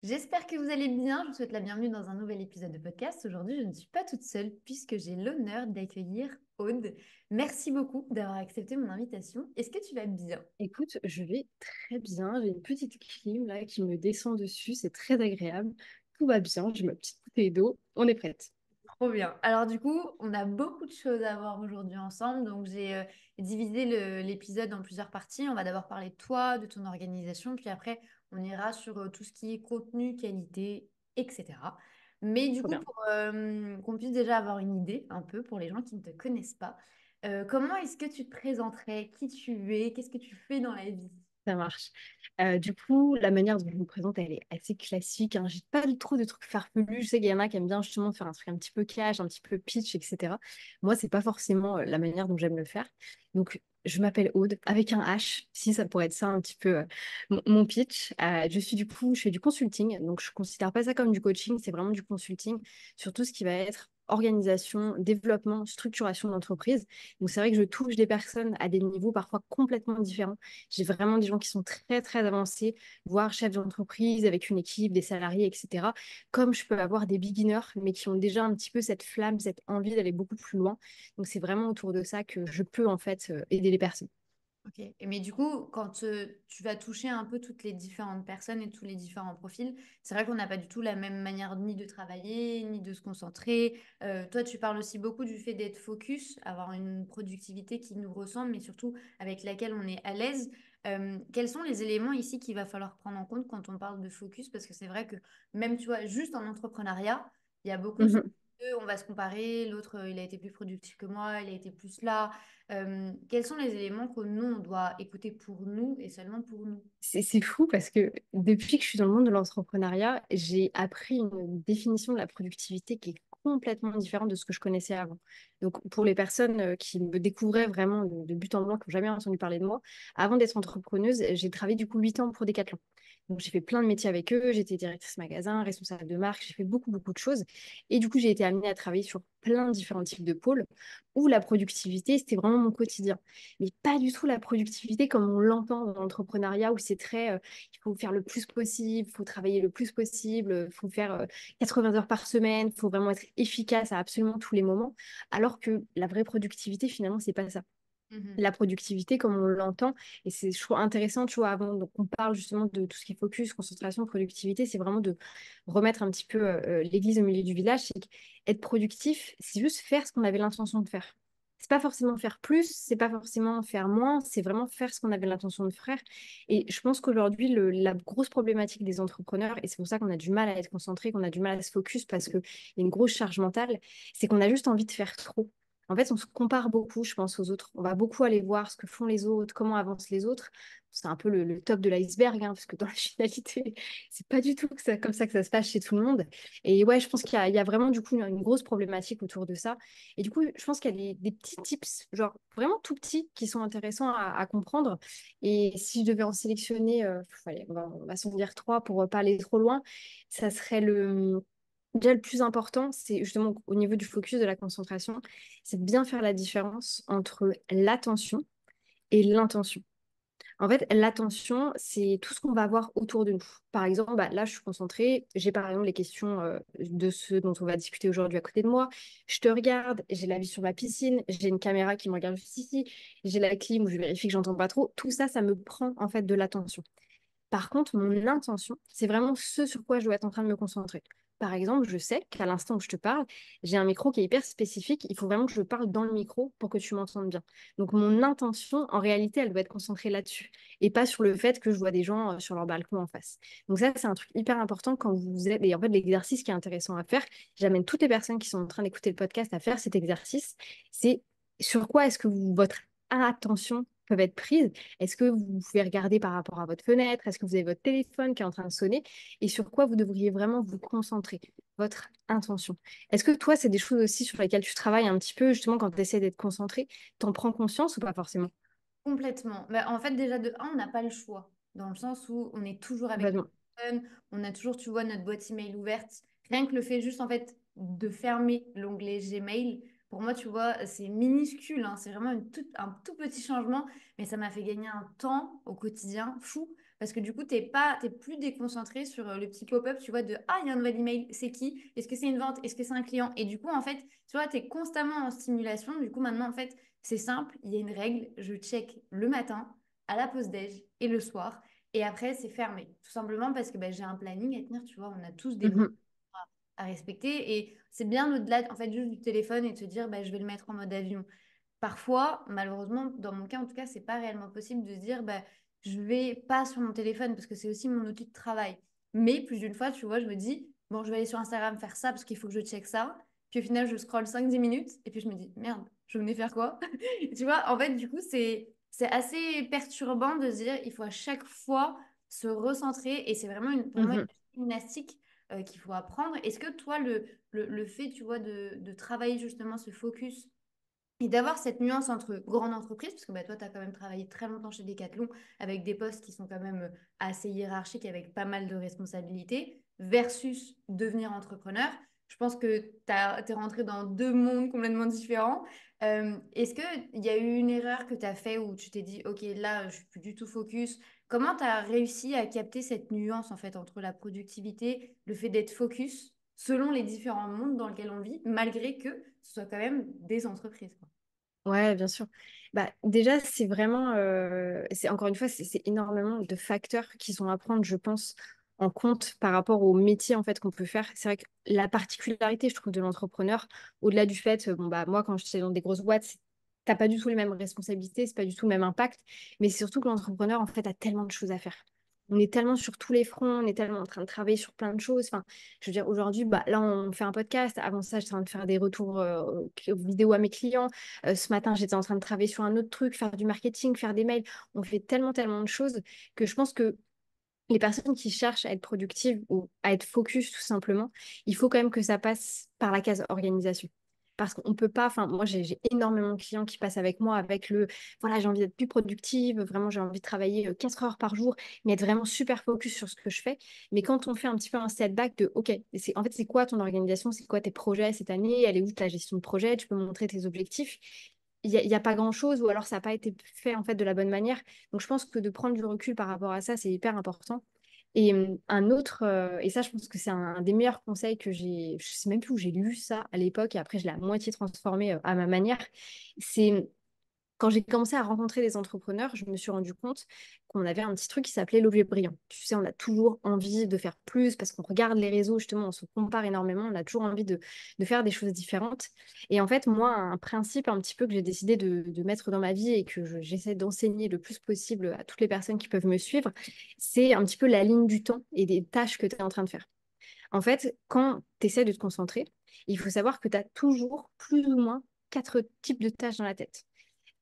J'espère que vous allez bien. Je vous souhaite la bienvenue dans un nouvel épisode de podcast. Aujourd'hui, je ne suis pas toute seule puisque j'ai l'honneur d'accueillir Aude. Merci beaucoup d'avoir accepté mon invitation. Est-ce que tu vas bien? Écoute, je vais très bien. J'ai une petite clim là qui me descend dessus. C'est très agréable. Tout va bien. J'ai ma petite bouteille d'eau. On est prête. Trop bien. Alors du coup, on a beaucoup de choses à voir aujourd'hui ensemble. Donc j'ai divisé l'épisode en plusieurs parties. On va d'abord parler de toi, de ton organisation, puis après on ira sur tout ce qui est contenu, qualité, etc. Mais du Trop coup, bien. pour qu'on puisse déjà avoir une idée un peu pour les gens qui ne te connaissent pas, comment est-ce que tu te présenterais, qui tu es, qu'est-ce que tu fais dans la vie? Ça marche. Du coup, la manière dont je me présente, elle est assez classique, hein. J'ai pas trop de trucs farfelus. Je sais qu'il y en a qui aiment bien justement faire un truc un petit peu cash, un petit peu pitch, etc. Moi, c'est pas forcément la manière dont j'aime le faire. Donc, je m'appelle Aude avec un H, si ça pourrait être ça un petit peu mon pitch. Je fais du consulting, donc je considère pas ça comme du coaching, c'est vraiment du consulting sur tout ce qui va être organisation, développement, structuration d'entreprise. Donc, c'est vrai que je touche des personnes à des niveaux parfois complètement différents. J'ai vraiment des gens qui sont très, très avancés, voire chefs d'entreprise avec une équipe, des salariés, etc. Comme je peux avoir des beginners, mais qui ont déjà un petit peu cette flamme, cette envie d'aller beaucoup plus loin. Donc, c'est vraiment autour de ça que je peux en fait aider les personnes. Ok. Mais du coup, quand tu vas toucher un peu toutes les différentes personnes et tous les différents profils, c'est vrai qu'on n'a pas du tout la même manière ni de travailler, ni de se concentrer. Toi, tu parles aussi beaucoup du fait d'être focus, avoir une productivité qui nous ressemble, mais surtout avec laquelle on est à l'aise. Quels sont les éléments ici qu'il va falloir prendre en compte quand on parle de focus? Parce que c'est vrai que même, tu vois, juste en entrepreneuriat, il y a beaucoup ce Mhm. on va se comparer, l'autre, il a été plus productif que moi, il a été plus là. Quels sont les éléments que nous, on doit écouter pour nous et seulement pour nous? C'est fou parce que depuis que je suis dans le monde de l'entrepreneuriat, j'ai appris une définition de la productivité qui est complètement différente de ce que je connaissais avant. Donc, pour les personnes qui me découvraient vraiment de but en blanc, qui n'ont jamais entendu parler de moi, avant d'être entrepreneuse, j'ai travaillé du coup 8 ans pour Decathlon. Donc, j'ai fait plein de métiers avec eux. J'étais directrice magasin, responsable de marque. J'ai fait beaucoup, beaucoup de choses. Et du coup, j'ai été amenée à travailler sur plein de différents types de pôles où la productivité, c'était vraiment mon quotidien, mais pas du tout la productivité comme on l'entend dans l'entrepreneuriat où c'est très, il faut faire le plus possible, il faut travailler le plus possible, il faut faire 80 heures par semaine, il faut vraiment être efficace à absolument tous les moments, alors que la vraie productivité, finalement, c'est pas ça. Mhm. La productivité, comme on l'entend, et c'est, je trouve intéressant, tu vois, avant donc on parle justement de tout ce qui est focus, concentration, productivité, c'est vraiment de remettre un petit peu l'église au milieu du village. C'est qu'être productif, c'est juste faire ce qu'on avait l'intention de faire. C'est pas forcément faire plus, c'est pas forcément faire moins, c'est vraiment faire ce qu'on avait l'intention de faire. Et je pense qu'aujourd'hui, la grosse problématique des entrepreneurs, et c'est pour ça qu'on a du mal à être concentré, qu'on a du mal à se focus parce qu'il y a une grosse charge mentale, c'est qu'on a juste envie de faire trop. En fait, on se compare beaucoup, je pense, aux autres. On va beaucoup aller voir ce que font les autres, comment avancent les autres. C'est un peu le top de l'iceberg, hein, parce que dans la finalité, c'est pas du tout comme ça que ça se passe chez tout le monde. Et ouais, je pense qu'il y a vraiment du coup une grosse problématique autour de ça. Et du coup, je pense qu'il y a des petits tips, genre vraiment tout petits, qui sont intéressants à comprendre. Et si je devais en sélectionner, allez, on va s'en dire trois pour pas aller trop loin, ça serait le... Déjà, le plus important, c'est justement au niveau du focus, de la concentration, c'est de bien faire la différence entre l'attention et l'intention. En fait, l'attention, c'est tout ce qu'on va avoir autour de nous. Par exemple, bah, là, je suis concentrée, j'ai par exemple les questions de ce dont on va discuter aujourd'hui à côté de moi. Je te regarde, j'ai la vue sur ma piscine, j'ai une caméra qui me regarde juste ici, j'ai la clim où je vérifie que j'entends pas trop. Tout ça, ça me prend en fait de l'attention. Par contre, mon intention, c'est vraiment ce sur quoi je dois être en train de me concentrer. Par exemple, je sais qu'à l'instant où je te parle, j'ai un micro qui est hyper spécifique. Il faut vraiment que je parle dans le micro pour que tu m'entendes bien. Donc, mon intention, en réalité, elle doit être concentrée là-dessus et pas sur le fait que je vois des gens sur leur balcon en face. Donc, ça, c'est un truc hyper important quand vous êtes. Et en fait, l'exercice qui est intéressant à faire, j'amène toutes les personnes qui sont en train d'écouter le podcast à faire cet exercice. C'est sur quoi est-ce que votre attention peuvent être prises. Est-ce que vous pouvez regarder par rapport à votre fenêtre? Est-ce que vous avez votre téléphone qui est en train de sonner? Et sur quoi vous devriez vraiment vous concentrer? Votre intention. Est-ce que toi, c'est des choses aussi sur lesquelles tu travailles un petit peu, justement, quand tu essaies d'être concentré, t'en prends conscience ou pas forcément? Complètement. Bah, en fait, déjà, de un, on n'a pas le choix, dans le sens où on est toujours avec notre Complètement. téléphone, on a toujours, tu vois, notre boîte email ouverte. Rien que le fait juste, en fait, de fermer l'onglet Gmail, pour moi, tu vois, c'est minuscule, hein, c'est vraiment un tout petit changement, mais ça m'a fait gagner un temps au quotidien fou, parce que du coup, t'es plus déconcentré sur le petit pop-up, tu vois, de ah, il y a un nouvel email, c'est qui? Est-ce que c'est une vente? Est-ce que c'est un client? Et du coup, en fait, tu vois, tu es constamment en stimulation. Du coup, maintenant, en fait, c'est simple, il y a une règle, je check le matin, à la pause déj et le soir. Et après, c'est fermé. Tout simplement parce que bah, j'ai un planning à tenir, tu vois, on a tous des bons Mhm. à respecter. Et c'est bien au-delà, en fait, juste du téléphone et de se dire, bah, je vais le mettre en mode avion. Parfois, malheureusement, dans mon cas, en tout cas, c'est pas réellement possible de se dire, bah, je vais pas sur mon téléphone parce que c'est aussi mon outil de travail. Mais plus d'une fois, tu vois, je me dis, bon, je vais aller sur Instagram faire ça parce qu'il faut que je check ça. Puis au final, je scrolle 5 10 minutes et puis je me dis, merde, je venais faire quoi? Tu vois, en fait, du coup, c'est assez perturbant de se dire, il faut à chaque fois se recentrer et c'est vraiment pour moi Mhm. une gymnastique qu'il faut apprendre. Est-ce que toi, le fait, tu vois, de travailler justement ce focus et d'avoir cette nuance entre grande entreprise, parce que bah, toi, tu as quand même travaillé très longtemps chez Decathlon avec des postes qui sont quand même assez hiérarchiques, avec pas mal de responsabilités, versus devenir entrepreneur. Je pense que tu es rentré dans deux mondes complètement différents. Est-ce qu'il y a eu une erreur que tu as fait où tu t'es dit, OK, là, je suis plus du tout focus? Comment tu as réussi à capter cette nuance en fait entre la productivité, le fait d'être focus selon les différents mondes dans lesquels on vit, malgré que ce soit quand même des entreprises, quoi. Ouais, bien sûr. Bah, déjà, c'est vraiment, c'est encore une fois, c'est énormément de facteurs qui sont à prendre, je pense, en compte par rapport au métier en fait qu'on peut faire. C'est vrai que la particularité, je trouve, de l'entrepreneur, au-delà du fait, bon bah moi, quand j'étais dans des grosses boîtes, t'as pas du tout les mêmes responsabilités, c'est pas du tout le même impact, mais c'est surtout que l'entrepreneur en fait a tellement de choses à faire. On est tellement sur tous les fronts, on est tellement en train de travailler sur plein de choses. Enfin, je veux dire, aujourd'hui, bah, là, on fait un podcast. Avant ça, j'étais en train de faire des retours vidéo à mes clients. Ce matin, j'étais en train de travailler sur un autre truc, faire du marketing, faire des mails. On fait tellement, tellement de choses que je pense que les personnes qui cherchent à être productives ou à être focus tout simplement, il faut quand même que ça passe par la case organisation. Parce qu'on peut pas, enfin, moi j'ai énormément de clients qui passent avec moi avec voilà, j'ai envie d'être plus productive, vraiment j'ai envie de travailler 4 heures par jour, mais être vraiment super focus sur ce que je fais. Mais quand on fait un petit peu un step back de, ok, en fait c'est quoi ton organisation, c'est quoi tes projets cette année, elle est où ta gestion de projet, tu peux montrer tes objectifs. Il y a pas grand-chose ou alors ça n'a pas été fait en fait de la bonne manière. Donc je pense que de prendre du recul par rapport à ça, c'est hyper important. Et un autre, et ça je pense que c'est un des meilleurs conseils que je sais même plus où j'ai lu ça à l'époque, et après je l'ai à moitié transformé à ma manière, c'est quand j'ai commencé à rencontrer des entrepreneurs, je me suis rendu compte qu'on avait un petit truc qui s'appelait l'objet brillant. Tu sais, on a toujours envie de faire plus parce qu'on regarde les réseaux, justement, on se compare énormément, on a toujours envie de faire des choses différentes. Et en fait, moi, un principe un petit peu que j'ai décidé de mettre dans ma vie et que j'essaie d'enseigner le plus possible à toutes les personnes qui peuvent me suivre, c'est un petit peu la ligne du temps et des tâches que tu es en train de faire. En fait, quand tu essaies de te concentrer, il faut savoir que tu as toujours plus ou moins 4 types de tâches dans la tête.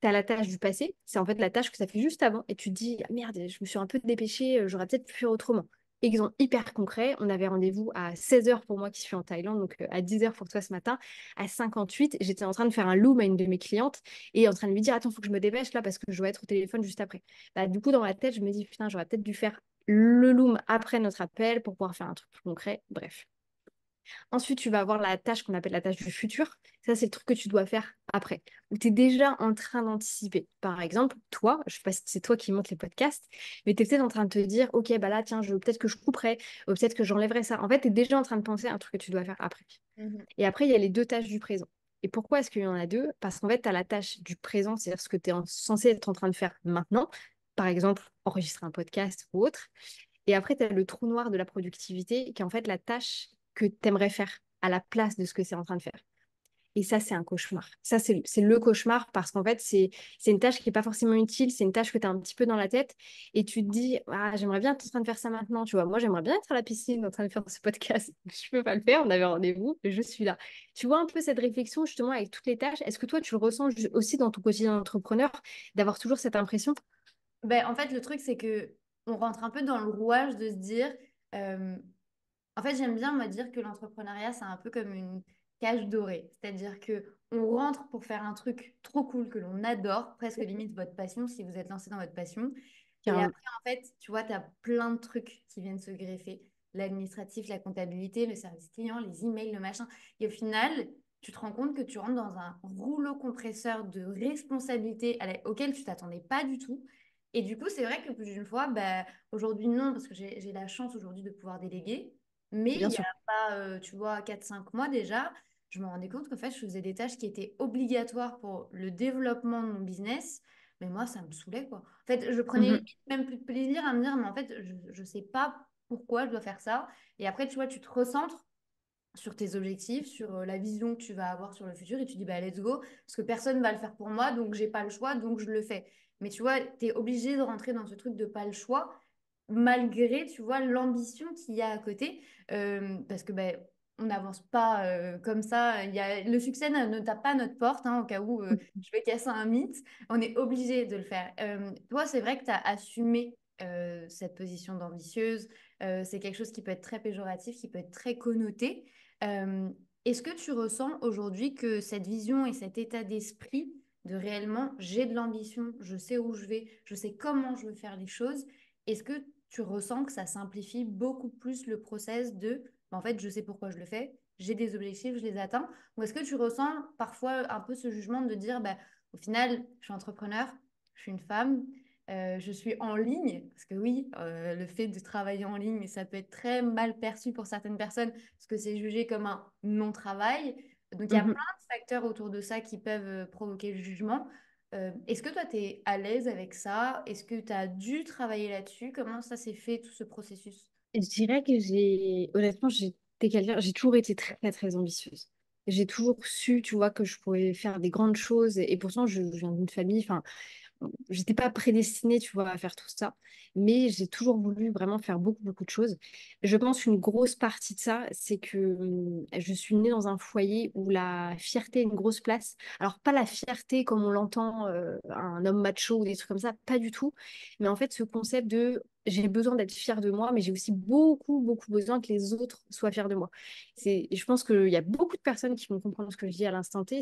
Tu as la tâche du passé, c'est en fait la tâche que ça fait juste avant, et tu te dis, ah, merde, je me suis un peu dépêchée, j'aurais peut-être pu faire autrement. Exemple hyper concret, on avait rendez-vous à 16 heures pour moi qui suis en Thaïlande, donc à 10 heures pour toi ce matin. À 58, j'étais en train de faire un loom à une de mes clientes et en train de lui dire, attends, faut que je me dépêche là parce que je dois être au téléphone juste après. Bah, du coup, dans ma tête, je me dis, putain, j'aurais peut-être dû faire le loom après notre appel pour pouvoir faire un truc plus concret. Bref. Ensuite, tu vas avoir la tâche qu'on appelle la tâche du futur. Ça, c'est le truc que tu dois faire après, où tu es déjà en train d'anticiper. Par exemple, toi, je ne sais pas si c'est toi qui montes les podcasts, mais tu es peut-être en train de te dire, OK, bah là, tiens, peut-être que je couperai, ou peut-être que j'enlèverai ça. En fait, tu es déjà en train de penser à un truc que tu dois faire après. Mhm. Et après, il y a les deux tâches du présent. Et pourquoi est-ce qu'il y en a deux? Parce qu'en fait, tu as la tâche du présent, c'est-à-dire ce que tu es censé être en train de faire maintenant. Par exemple, enregistrer un podcast ou autre. Et après, tu as le trou noir de la productivité, qui est en fait la tâche que tu aimerais faire à la place de ce que c'est en train de faire. Et ça, c'est un cauchemar. Ça, c'est le cauchemar parce qu'en fait, c'est une tâche qui n'est pas forcément utile. C'est une tâche que tu as un petit peu dans la tête et tu te dis, ah, j'aimerais bien être en train de faire ça maintenant. Tu vois, moi, j'aimerais bien être à la piscine en train de faire ce podcast. Je peux pas le faire. On avait rendez-vous et je suis là. Tu vois un peu cette réflexion justement avec toutes les tâches. Est-ce que toi, tu le ressens aussi dans ton quotidien d'entrepreneur d'avoir toujours cette impression? Ben, en fait, le truc, c'est que on rentre un peu dans le rouage de se dire, euh, en fait, j'aime bien me dire que l'entrepreneuriat, c'est un peu comme une cage dorée. C'est-à-dire que on rentre pour faire un truc trop cool que l'on adore, presque limite votre passion, si vous êtes lancé dans votre passion. Et Carrément. après, en fait, tu vois, tu as plein de trucs qui viennent se greffer. L'administratif, la comptabilité, le service client, les emails, le machin. Et au final, tu te rends compte que tu rentres dans un rouleau compresseur de responsabilités auquel tu t'attendais pas du tout. Et du coup, c'est vrai que plus d'une fois, bah, aujourd'hui, non, parce que j'ai la chance aujourd'hui de pouvoir déléguer. Mais il Bien n'y a sûr. pas, tu vois, 4 5 mois déjà, je me rendais compte qu'en fait, je faisais des tâches qui étaient obligatoires pour le développement de mon business. Mais moi, ça me saoulait, quoi. En fait, je prenais Mhm. limite même plus de plaisir à me dire, mais en fait, je ne sais pas pourquoi je dois faire ça. Et après, tu vois, tu te recentres sur tes objectifs, sur la vision que tu vas avoir sur le futur et tu dis bah let's go parce que personne va le faire pour moi donc j'ai pas le choix donc je le fais. Mais tu vois, tu es obligé de rentrer dans ce truc de pas le choix malgré tu vois l'ambition qu'il y a à côté parce que ben on n'avance pas comme ça. Le succès ne tape pas à notre porte, hein, au cas où je vais casser un mythe. On est obligé de le faire. Toi, c'est vrai que tu as assumé cette position d'ambitieuse. C'est quelque chose qui peut être très péjoratif, qui peut être très connoté. Euh, Est-ce que tu ressens aujourd'hui que cette vision et cet état d'esprit de réellement j'ai de l'ambition, je sais où je vais, je sais comment je veux faire les choses, est-ce que tu ressens que ça simplifie beaucoup plus le process de en fait je sais pourquoi je le fais, j'ai des objectifs, je les atteins, ou est-ce que tu ressens parfois un peu ce jugement de dire bah, au final je suis entrepreneur, je suis une femme, je suis en ligne, parce que oui, le fait de travailler en ligne, ça peut être très mal perçu pour certaines personnes, parce que c'est jugé comme un non-travail. Donc, il y a plein Mhm. de facteurs autour de ça qui peuvent provoquer le jugement. Est-ce que toi, tu es à l'aise avec ça? Est-ce que tu as dû travailler là-dessus? Comment ça s'est fait, tout ce processus? Je dirais que honnêtement, j'ai toujours été très, très, très ambitieuse. J'ai toujours su, tu vois, que je pouvais faire des grandes choses. Et pourtant, je viens d'une famille, enfin, j'étais pas prédestinée, tu vois, à faire tout ça, mais j'ai toujours voulu vraiment faire beaucoup, beaucoup de choses. Je pense qu'une grosse partie de ça, c'est que je suis née dans un foyer où la fierté a une grosse place. Alors, pas la fierté comme on l'entend, un homme macho ou des trucs comme ça, pas du tout. Mais en fait, ce concept de j'ai besoin d'être fière de moi, mais j'ai aussi beaucoup, beaucoup besoin que les autres soient fiers de moi. Je pense qu'il y a beaucoup de personnes qui vont comprendre ce que je dis à l'instant T.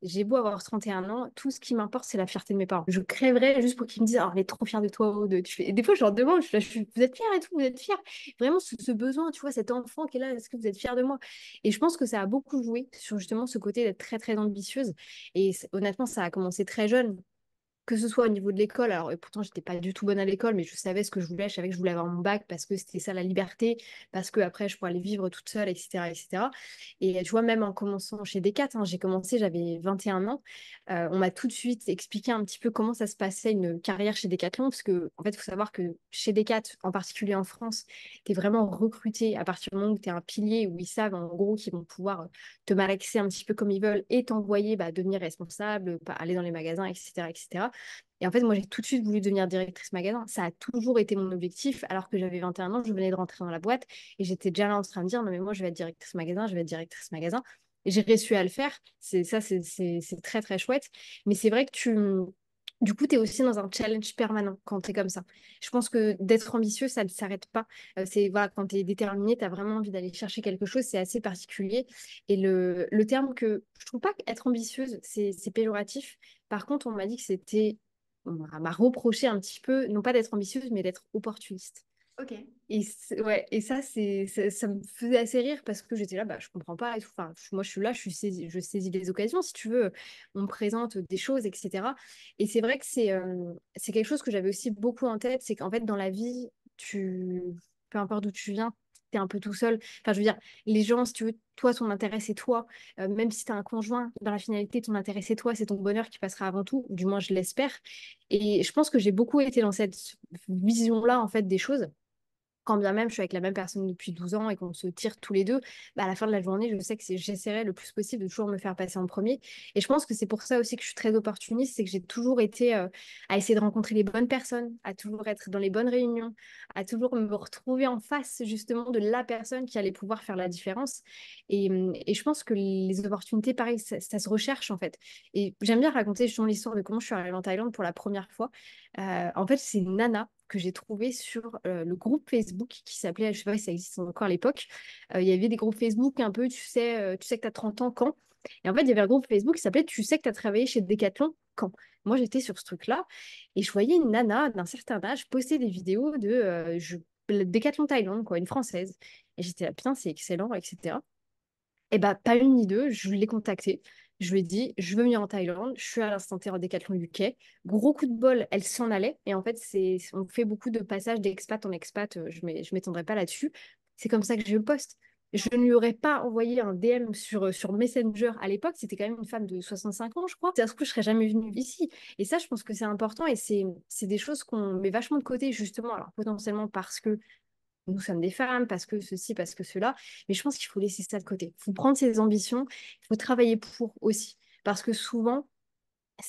J'ai beau avoir 31 ans, tout ce qui m'importe, c'est la fierté de mes parents. Je crèverais juste pour qu'ils me disent, oh, elle est trop fière de toi. Et des fois, je leur demande, vous êtes fière et tout, vous êtes fière. Vraiment, ce besoin, tu vois, cet enfant qui est là, est-ce que vous êtes fière de moi? Et je pense que ça a beaucoup joué sur justement ce côté d'être très, très ambitieuse. Et honnêtement, ça a commencé très jeune, que ce soit au niveau de l'école, alors et pourtant j'étais pas du tout bonne à l'école, mais je savais ce que je voulais, je savais que je voulais avoir mon bac parce que c'était ça la liberté, parce que après je pourrais aller vivre toute seule, etc., etc. Et tu vois, même en commençant chez Decat, hein, j'ai commencé, j'avais 21 ans, on m'a tout de suite expliqué un petit peu comment ça se passait une carrière chez Decathlon, parce que en fait, il faut savoir que chez Decat, en particulier en France, tu es vraiment recruté à partir du moment où tu es un pilier, où ils savent en gros qu'ils vont pouvoir te malaxer un petit peu comme ils veulent et t'envoyer bah, devenir responsable, aller dans les magasins, etc., etc. Et en fait, moi, j'ai tout de suite voulu devenir directrice magasin. Ça a toujours été mon objectif. Alors que j'avais 21 ans, je venais de rentrer dans la boîte et j'étais déjà là en train de dire, non, mais moi, je vais être directrice magasin, je vais être directrice magasin. Et j'ai réussi à le faire. C'est très, très chouette. Mais c'est vrai que du coup, tu es aussi dans un challenge permanent quand tu es comme ça. Je pense que d'être ambitieux, ça ne s'arrête pas. Voilà, quand tu es déterminé, tu as vraiment envie d'aller chercher quelque chose, c'est assez particulier. Et le terme que je trouve pas qu'être ambitieuse, c'est péjoratif. Par contre, on m'a dit que on m'a reproché un petit peu, non pas d'être ambitieuse, mais d'être opportuniste. Ok. Ouais, et ça me faisait assez rire parce que j'étais là, bah, je comprends pas et tout. Enfin, moi, je suis là, je saisis les occasions. Si tu veux, on me présente des choses, etc. Et c'est vrai que c'est quelque chose que j'avais aussi beaucoup en tête, c'est qu'en fait, dans la vie, peu importe d'où tu viens, tu es un peu tout seul. Enfin, je veux dire, les gens, si tu veux, toi, ton intérêt, c'est toi. Même si tu as un conjoint, dans la finalité, ton intérêt, c'est toi, c'est ton bonheur qui passera avant tout. Du moins, je l'espère. Et je pense que j'ai beaucoup été dans cette vision-là, en fait, des choses quand bien même je suis avec la même personne depuis 12 ans et qu'on se tire tous les deux, bah à la fin de la journée, je sais que j'essaierai le plus possible de toujours me faire passer en premier. Et je pense que c'est pour ça aussi que je suis très opportuniste, c'est que j'ai toujours été à essayer de rencontrer les bonnes personnes, à toujours être dans les bonnes réunions, à toujours me retrouver en face justement de la personne qui allait pouvoir faire la différence. Et je pense que les opportunités, pareil, ça se recherche en fait. Et j'aime bien raconter justement l'histoire de comment je suis arrivée en Thaïlande pour la première fois. En fait, c'est une nana que j'ai trouvé sur le groupe Facebook qui s'appelait, je sais pas si ça existe encore à l'époque, il y avait des groupes Facebook un peu, tu sais que tu as 30 ans quand? Et en fait, il y avait un groupe Facebook qui s'appelait Tu sais que tu as travaillé chez Decathlon quand? Moi, j'étais sur ce truc-là et je voyais une nana d'un certain âge poster des vidéos de Decathlon Thaïlande, quoi, une française. Et j'étais là, putain, c'est excellent, etc. Et bah, pas une ni deux, je l'ai contactée. Je lui ai dit, je veux venir en Thaïlande, je suis à l'instant T en Décathlon UK. Gros coup de bol, elle s'en allait. Et en fait, on fait beaucoup de passages d'expat en expat, je m'étendrai pas là-dessus. C'est comme ça que j'ai eu le poste. Je ne lui aurais pas envoyé un DM sur Messenger à l'époque. C'était quand même une femme de 65 ans, je crois. Ça se trouve, je serais jamais venue ici. Et ça, je pense que c'est important et c'est des choses qu'on met vachement de côté, justement. Alors, potentiellement parce que nous sommes des femmes, parce que ceci, parce que cela. Mais je pense qu'il faut laisser ça de côté. Il faut prendre ses ambitions, il faut travailler pour aussi. Parce que souvent,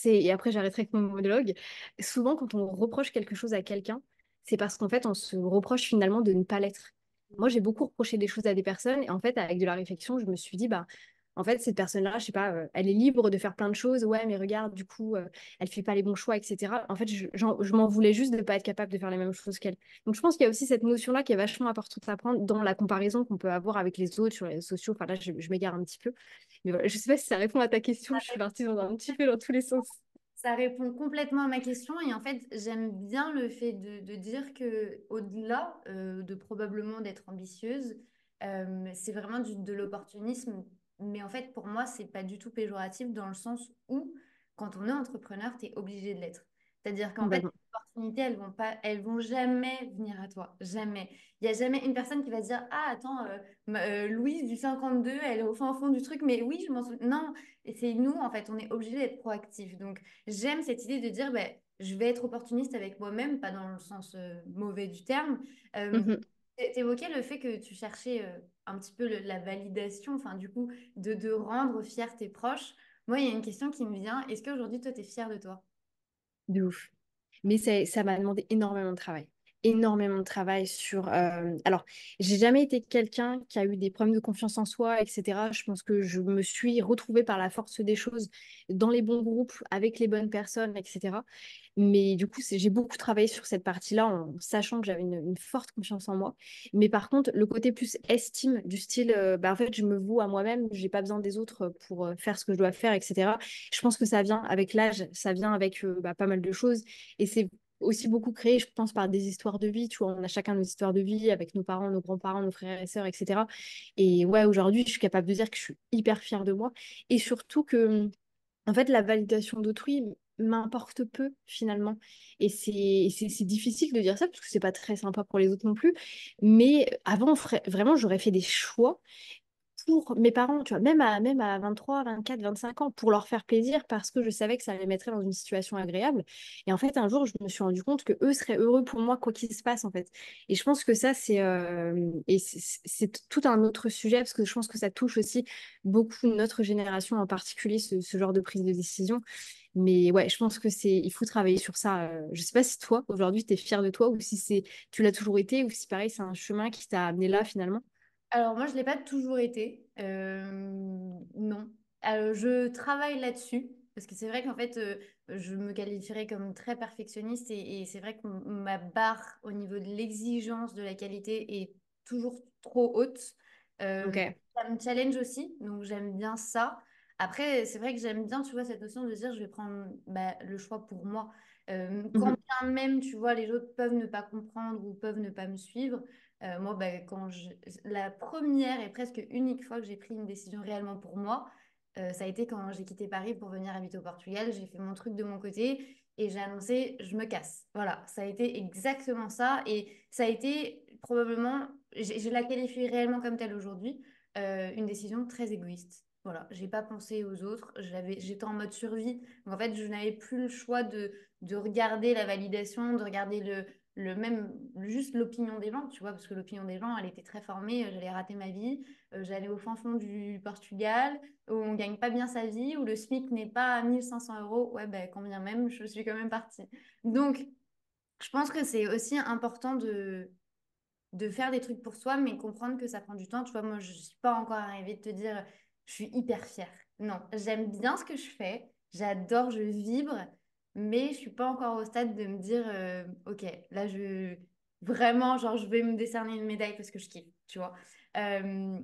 et après j'arrêterai avec mon monologue, souvent quand on reproche quelque chose à quelqu'un, c'est parce qu'en fait on se reproche finalement de ne pas l'être. Moi j'ai beaucoup reproché des choses à des personnes et en fait avec de la réflexion je me suis dit bah en fait cette personne-là je sais pas elle est libre de faire plein de choses, ouais mais regarde du coup elle fait pas les bons choix, etc. En fait je m'en voulais juste de ne pas être capable de faire les mêmes choses qu'elle. Donc je pense qu'il y a aussi cette notion-là qui est vachement importante à prendre dans la comparaison qu'on peut avoir avec les autres sur les réseaux sociaux. Enfin là je m'égare un petit peu, mais voilà, je sais pas si ça répond à ta question, je suis partie dans un petit peu dans tous les sens. Ça répond complètement à ma question et en fait j'aime bien le fait de dire que au-delà de probablement d'être ambitieuse, c'est vraiment de l'opportunisme. Mais en fait pour moi c'est pas du tout péjoratif dans le sens où quand on est entrepreneur t'es obligé de l'être. C'est-à-dire qu'en fait Complètement. les opportunités elles vont jamais venir à toi, jamais. Il y a jamais une personne qui va se dire ah attends Louise du 52 elle est au fin fond du truc mais oui je m'en souviens. Non, et c'est nous en fait on est obligé d'être proactif. Donc j'aime cette idée de dire, ben, je vais être opportuniste avec moi-même, pas dans le sens mauvais du terme. Euh, Mhm. T'évoquais le fait que tu cherchais un petit peu la validation, enfin du coup, de rendre fiers tes proches. Moi, il y a une question qui me vient. Est-ce qu'aujourd'hui, toi, tu es fier de toi? De ouf. Mais ça m'a demandé énormément de travail. Énormément de travail sur... Alors, j'ai jamais été quelqu'un qui a eu des problèmes de confiance en soi, etc. Je pense que je me suis retrouvée par la force des choses dans les bons groupes, avec les bonnes personnes, etc. Mais du coup, j'ai beaucoup travaillé sur cette partie-là en sachant que j'avais une forte confiance en moi. Mais par contre, le côté plus estime du style, bah, en fait, je me voue à moi-même, j'ai pas besoin des autres pour faire ce que je dois faire, etc. Je pense que ça vient avec l'âge, ça vient avec bah, pas mal de choses. Et c'est aussi beaucoup créé, je pense, par des histoires de vie. Tu vois, on a chacun nos histoires de vie avec nos parents, nos grands-parents, nos frères et sœurs, etc. Et ouais, aujourd'hui, je suis capable de dire que je suis hyper fière de moi. Et surtout que en fait, la validation d'autrui m'importe peu finalement. Et c'est difficile de dire ça parce que c'est pas très sympa pour les autres non plus. Mais avant, vraiment, j'aurais fait des choix pour mes parents, tu vois, même à 23, 24, 25 ans, pour leur faire plaisir parce que je savais que ça les mettrait dans une situation agréable. Et en fait, un jour, je me suis rendu compte que eux seraient heureux pour moi, quoi qu'il se passe, en fait. Et je pense que ça, c'est tout un autre sujet parce que je pense que ça touche aussi beaucoup notre génération, en particulier ce genre de prise de décision. Mais ouais, je pense que il faut travailler sur ça. Je sais pas si toi, aujourd'hui, tu es fier de toi ou si tu l'as toujours été ou si pareil, c'est un chemin qui t'a amené là finalement. Alors moi, je ne l'ai pas toujours été. Non. Je travaille là-dessus. Parce que c'est vrai qu'en fait, je me qualifierais comme très perfectionniste et c'est vrai que ma barre au niveau de l'exigence de la qualité est toujours trop haute. Ok. Ça me challenge aussi, donc j'aime bien ça. Après, c'est vrai que j'aime bien, tu vois, cette notion de dire je vais prendre bah, le choix pour moi. Quand Mhm. bien même, tu vois, les autres peuvent ne pas comprendre ou peuvent ne pas me suivre. Moi, bah, la première et presque unique fois que j'ai pris une décision réellement pour moi, ça a été quand j'ai quitté Paris pour venir habiter au Portugal. J'ai fait mon truc de mon côté et j'ai annoncé je me casse. Voilà, ça a été exactement ça. Et ça a été probablement, je la qualifie réellement comme telle aujourd'hui, une décision très égoïste. Voilà, j'ai pas pensé aux autres, j'étais en mode survie. Donc en fait, je n'avais plus le choix de regarder la validation, de regarder même juste l'opinion des gens, tu vois, parce que l'opinion des gens, elle était très formée. J'allais rater ma vie, j'allais au fin fond du Portugal, où on gagne pas bien sa vie, où le SMIC n'est pas à 1 500 euros. Ouais, ben, quand bien même, je suis quand même partie. Donc, je pense que c'est aussi important de faire des trucs pour soi, mais comprendre que ça prend du temps. Tu vois, moi, je suis pas encore arrivée de te dire, je suis hyper fière. Non, j'aime bien ce que je fais, j'adore, je vibre, mais je suis pas encore au stade de me dire, ok, là, vraiment, genre, je vais me décerner une médaille parce que je kiffe, tu vois. Euh,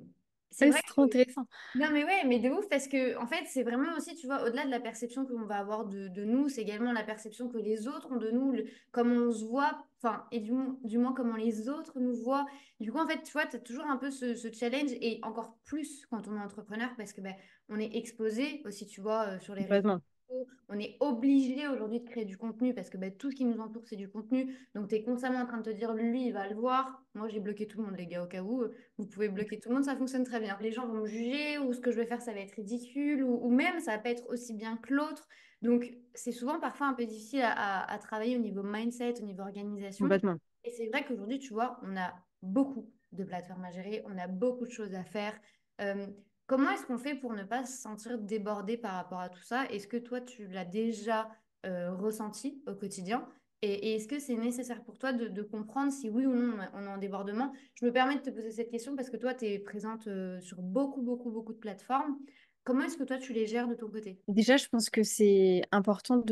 c'est Ouais, vrai c'est trop intéressant. non, mais ouais, mais de ouf, parce que, en fait, c'est vraiment aussi, tu vois, au-delà de la perception que l'on va avoir de nous, c'est également la perception que les autres ont de nous, comment on se voit, enfin, et du moins comment les autres nous voient. Du coup, en fait, tu vois, tu as toujours un peu ce challenge, et encore plus quand on est entrepreneur, parce que ben, on est exposé aussi, tu vois, sur les réseaux Complètement. sociaux. On est obligé aujourd'hui de créer du contenu parce que ben, tout ce qui nous entoure, c'est du contenu. Donc, tu es constamment en train de te dire, lui, il va le voir. Moi, j'ai bloqué tout le monde, les gars, au cas où. Vous pouvez bloquer tout le monde, ça fonctionne très bien. Les gens vont me juger ou ce que je vais faire, ça va être ridicule ou même ça va pas être aussi bien que l'autre. Donc, c'est souvent parfois un peu difficile à travailler au niveau mindset, au niveau organisation. Complètement. Et c'est vrai qu'aujourd'hui, tu vois, on a beaucoup de plateformes à gérer, on a beaucoup de choses à faire. Euh, Comment est-ce qu'on fait pour ne pas se sentir débordé par rapport à tout ça? Est-ce que toi, tu l'as déjà ressenti au quotidien? Et est-ce que c'est nécessaire pour toi de comprendre si oui ou non on est en débordement? Je me permets de te poser cette question parce que toi, tu es présente sur beaucoup de plateformes. Comment est-ce que toi, tu les gères de ton côté? Déjà, je pense que c'est important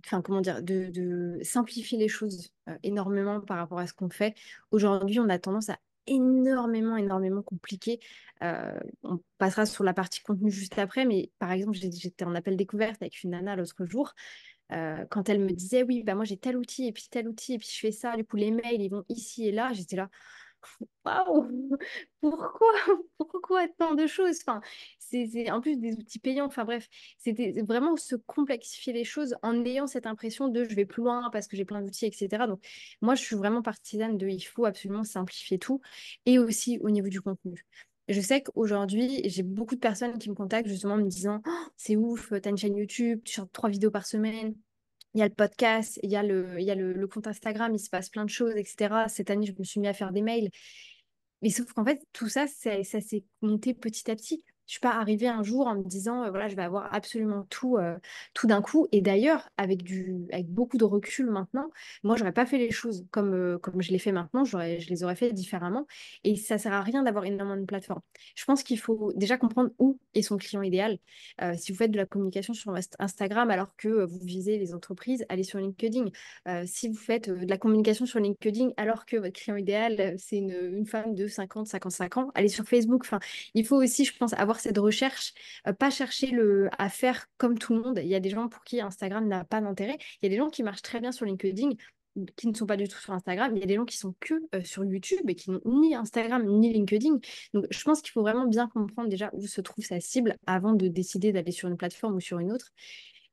enfin, comment dire, de simplifier les choses énormément par rapport à ce qu'on fait. Aujourd'hui, on a tendance à énormément compliquer. On passera sur la partie contenu juste après, mais par exemple, j'étais en appel découverte avec une nana l'autre jour. Quand elle me disait, oui, bah moi j'ai tel outil, et puis je fais ça, du coup les mails, ils vont ici et là, j'étais là. Waouh! Pourquoi? Pourquoi tant de choses? Enfin, c'est en plus des outils payants. Enfin bref, c'était vraiment se complexifier les choses en ayant cette impression de je vais plus loin parce que j'ai plein d'outils, etc. Donc moi, je suis vraiment partisane de il faut absolument simplifier tout et aussi au niveau du contenu. Je sais qu'aujourd'hui, j'ai beaucoup de personnes qui me contactent justement en me disant oh, c'est ouf, t'as une chaîne YouTube, tu sortes 3 vidéos par semaine. Il y a le podcast, il y a le compte Instagram, il se passe plein de choses, etc. Cette année, je me suis mis à faire des mails. Mais sauf qu'en fait, tout ça, ça s'est monté petit à petit. Je suis pas arrivée un jour en me disant, voilà, je vais avoir absolument tout, tout d'un coup. Et d'ailleurs, avec beaucoup de recul maintenant, moi, j'aurais pas fait les choses comme je les fais maintenant. Je les aurais fait différemment. Et ça sert à rien d'avoir énormément de plateformes. Je pense qu'il faut déjà comprendre où est son client idéal. Si vous faites de la communication sur Instagram alors que vous visez les entreprises, allez sur LinkedIn. Si vous faites de la communication sur LinkedIn alors que votre client idéal, c'est une femme de 50-55 ans, allez sur Facebook. Enfin, il faut aussi, je pense, avoir cette recherche, pas chercher à faire comme tout le monde. Il y a des gens pour qui Instagram n'a pas d'intérêt. Il y a des gens qui marchent très bien sur LinkedIn qui ne sont pas du tout sur Instagram. Il y a des gens qui sont que sur YouTube et qui n'ont ni Instagram ni LinkedIn. Donc, je pense qu'il faut vraiment bien comprendre déjà où se trouve sa cible avant de décider d'aller sur une plateforme ou sur une autre.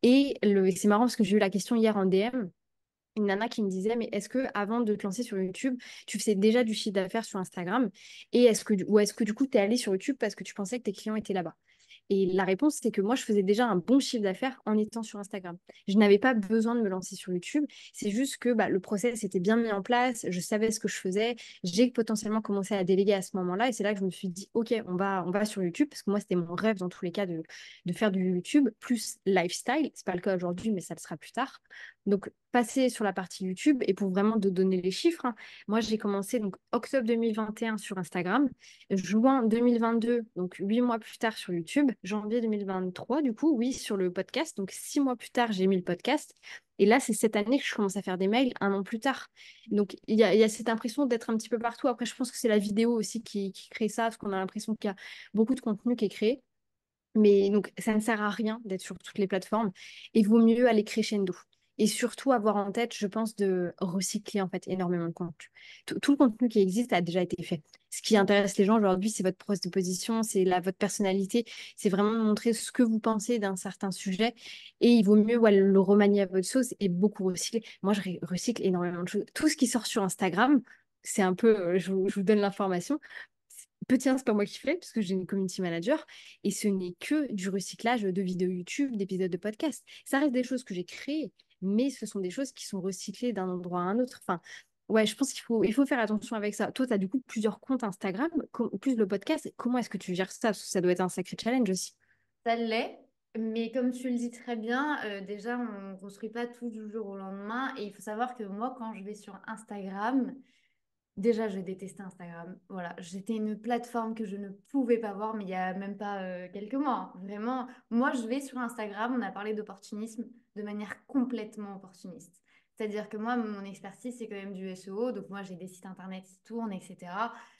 Et c'est marrant parce que j'ai eu la question hier en DM une nana qui me disait, mais est-ce que avant de te lancer sur YouTube, tu faisais déjà du chiffre d'affaires sur Instagram? Et est-ce que du coup, tu es allé sur YouTube parce que tu pensais que tes clients étaient là-bas? Et la réponse, c'est que moi, je faisais déjà un bon chiffre d'affaires en étant sur Instagram. Je n'avais pas besoin de me lancer sur YouTube. C'est juste que bah, le process était bien mis en place. Je savais ce que je faisais. J'ai potentiellement commencé à déléguer à ce moment-là. Et c'est là que je me suis dit, OK, on va sur YouTube. Parce que moi, c'était mon rêve dans tous les cas de faire du YouTube plus lifestyle. C'est pas le cas aujourd'hui, mais ça le sera plus tard. Donc, passer sur la partie YouTube et pour vraiment de donner les chiffres, hein, moi, j'ai commencé donc octobre 2021 sur Instagram, juin 2022, donc 8 mois plus tard sur YouTube, janvier 2023, du coup, oui, sur le podcast. Donc, 6 mois plus tard, j'ai mis le podcast. Et là, c'est cette année que je commence à faire des mails, un an plus tard. Donc, il y a cette impression d'être un petit peu partout. Après, je pense que c'est la vidéo aussi qui crée ça, parce qu'on a l'impression qu'il y a beaucoup de contenu qui est créé. Mais donc, ça ne sert à rien d'être sur toutes les plateformes. Il vaut mieux aller crescendo. Et surtout avoir en tête, je pense, de recycler en fait énormément de contenu. Tout le contenu qui existe a déjà été fait. Ce qui intéresse les gens aujourd'hui, c'est votre prise de position, c'est votre personnalité, c'est vraiment de montrer ce que vous pensez d'un certain sujet. Et il vaut mieux ouais, le remanier à votre sauce et beaucoup recycler. Moi, je recycle énormément de choses. Tout ce qui sort sur Instagram, c'est un peu, je vous donne l'information. Petit 1, c'est pas moi qui fais, parce que j'ai une community manager, et ce n'est que du recyclage de vidéos YouTube, d'épisodes de podcast. Ça reste des choses que j'ai créées, mais ce sont des choses qui sont recyclées d'un endroit à un autre. Enfin, ouais, je pense qu'il faut faire attention avec ça. Toi, tu as du coup plusieurs comptes Instagram, plus le podcast. Comment est-ce que tu gères ça? Parce que ça doit être un sacré challenge aussi. Ça l'est, mais comme tu le dis très bien, déjà, on ne construit pas tout du jour au lendemain. Et il faut savoir que moi, quand je vais sur Instagram, déjà, je détestais Instagram. Voilà, c'était une plateforme que je ne pouvais pas voir, mais il y a même pas quelques mois, hein. Vraiment, moi, je vais sur Instagram, on a parlé d'opportunisme de manière complètement opportuniste. C'est-à-dire que moi, mon expertise, c'est quand même du SEO. Donc moi, j'ai des sites internet qui tournent, etc.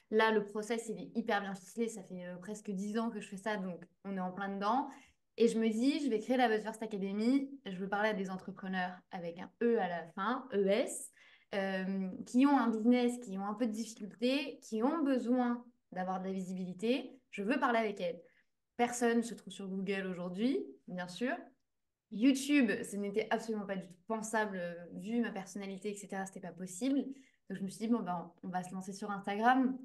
Là, le process, il est hyper bien ficelé. Ça fait presque 10 ans que je fais ça, donc on est en plein dedans. Et je me dis, je vais créer la Buzz First Academy. Je veux parler à des entrepreneurs avec un E à la fin, ES, qui ont un business, qui ont un peu de difficultés, qui ont besoin d'avoir de la visibilité. Je veux parler avec elles. Personne se trouve sur Google aujourd'hui, bien sûr. YouTube, ce n'était absolument pas du tout pensable, vu ma personnalité, etc. C'était pas possible. Donc je me suis dit, bon, ben, on va se lancer sur Instagram.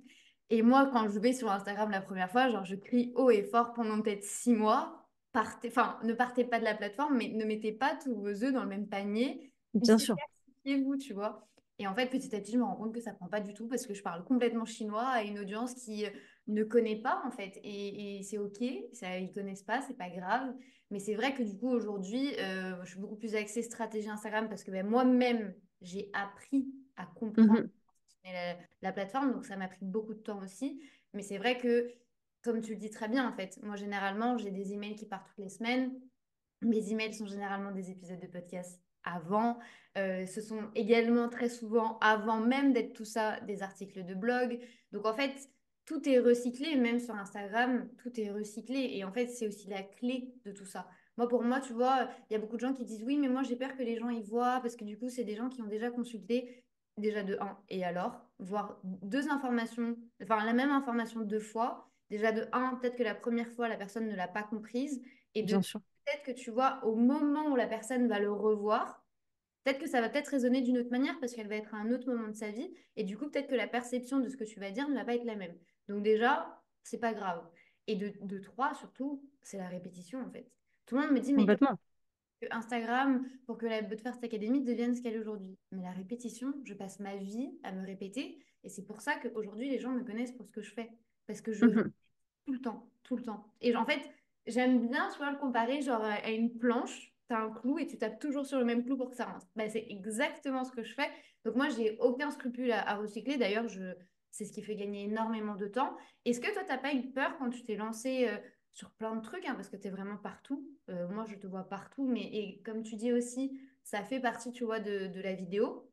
Et moi, quand je vais sur Instagram la première fois, genre, je crie haut et fort pendant peut-être 6 mois. Enfin, ne partez pas de la plateforme, mais ne mettez pas tous vos œufs dans le même panier. Bien sûr. Diversifiez-vous, tu vois. Et en fait, petit à petit, je me rends compte que ça prend pas du tout parce que je parle complètement chinois à une audience qui ne connaît pas, en fait. Et c'est OK, ça, ils connaissent pas, c'est pas grave. Mais c'est vrai que du coup, aujourd'hui, je suis beaucoup plus axée stratégie Instagram parce que ben, moi-même, j'ai appris à comprendre Mhm. la plateforme. Donc, ça m'a pris beaucoup de temps aussi. Mais c'est vrai que, comme tu le dis très bien, en fait, moi, généralement, j'ai des emails qui partent toutes les semaines. Mes emails sont généralement des épisodes de podcast avant. Ce sont également très souvent, avant même d'être tout ça, des articles de blog. Donc en fait, tout est recyclé, même sur Instagram, tout est recyclé. Et en fait, c'est aussi la clé de tout ça. Moi, pour moi, tu vois, il y a beaucoup de gens qui disent oui, mais moi, j'ai peur que les gens y voient parce que du coup, c'est des gens qui ont déjà consulté déjà de un et alors, voir deux informations, enfin la même information deux fois. Déjà de un, peut-être que la première fois, la personne ne l'a pas comprise. Et de Bien sûr. peut-être que tu vois, au moment où la personne va le revoir, peut-être que ça va peut-être résonner d'une autre manière parce qu'elle va être à un autre moment de sa vie. Et du coup, peut-être que la perception de ce que tu vas dire ne va pas être la même. Donc déjà, c'est pas grave. Et de trois, surtout, c'est la répétition en fait. Tout le monde me dit, mais Complètement. que Instagram, pour que la First Academy devienne ce qu'elle est aujourd'hui. Mais la répétition, je passe ma vie à me répéter. Et c'est pour ça qu'aujourd'hui, les gens me connaissent pour ce que je fais. Parce que je répète Mhm. tout le temps, tout le temps. Et en fait, j'aime bien, tu vois, le comparer genre à une planche. Tu as un clou et tu tapes toujours sur le même clou pour que ça rentre. Bah, c'est exactement ce que je fais. Donc moi, j'ai aucun scrupule à recycler. D'ailleurs, c'est ce qui fait gagner énormément de temps. Est-ce que toi, t'as pas eu peur quand tu t'es lancé sur plein de trucs, hein, parce que tu es vraiment partout. Moi, je te vois partout, mais et comme tu dis aussi, ça fait partie, tu vois, de la vidéo,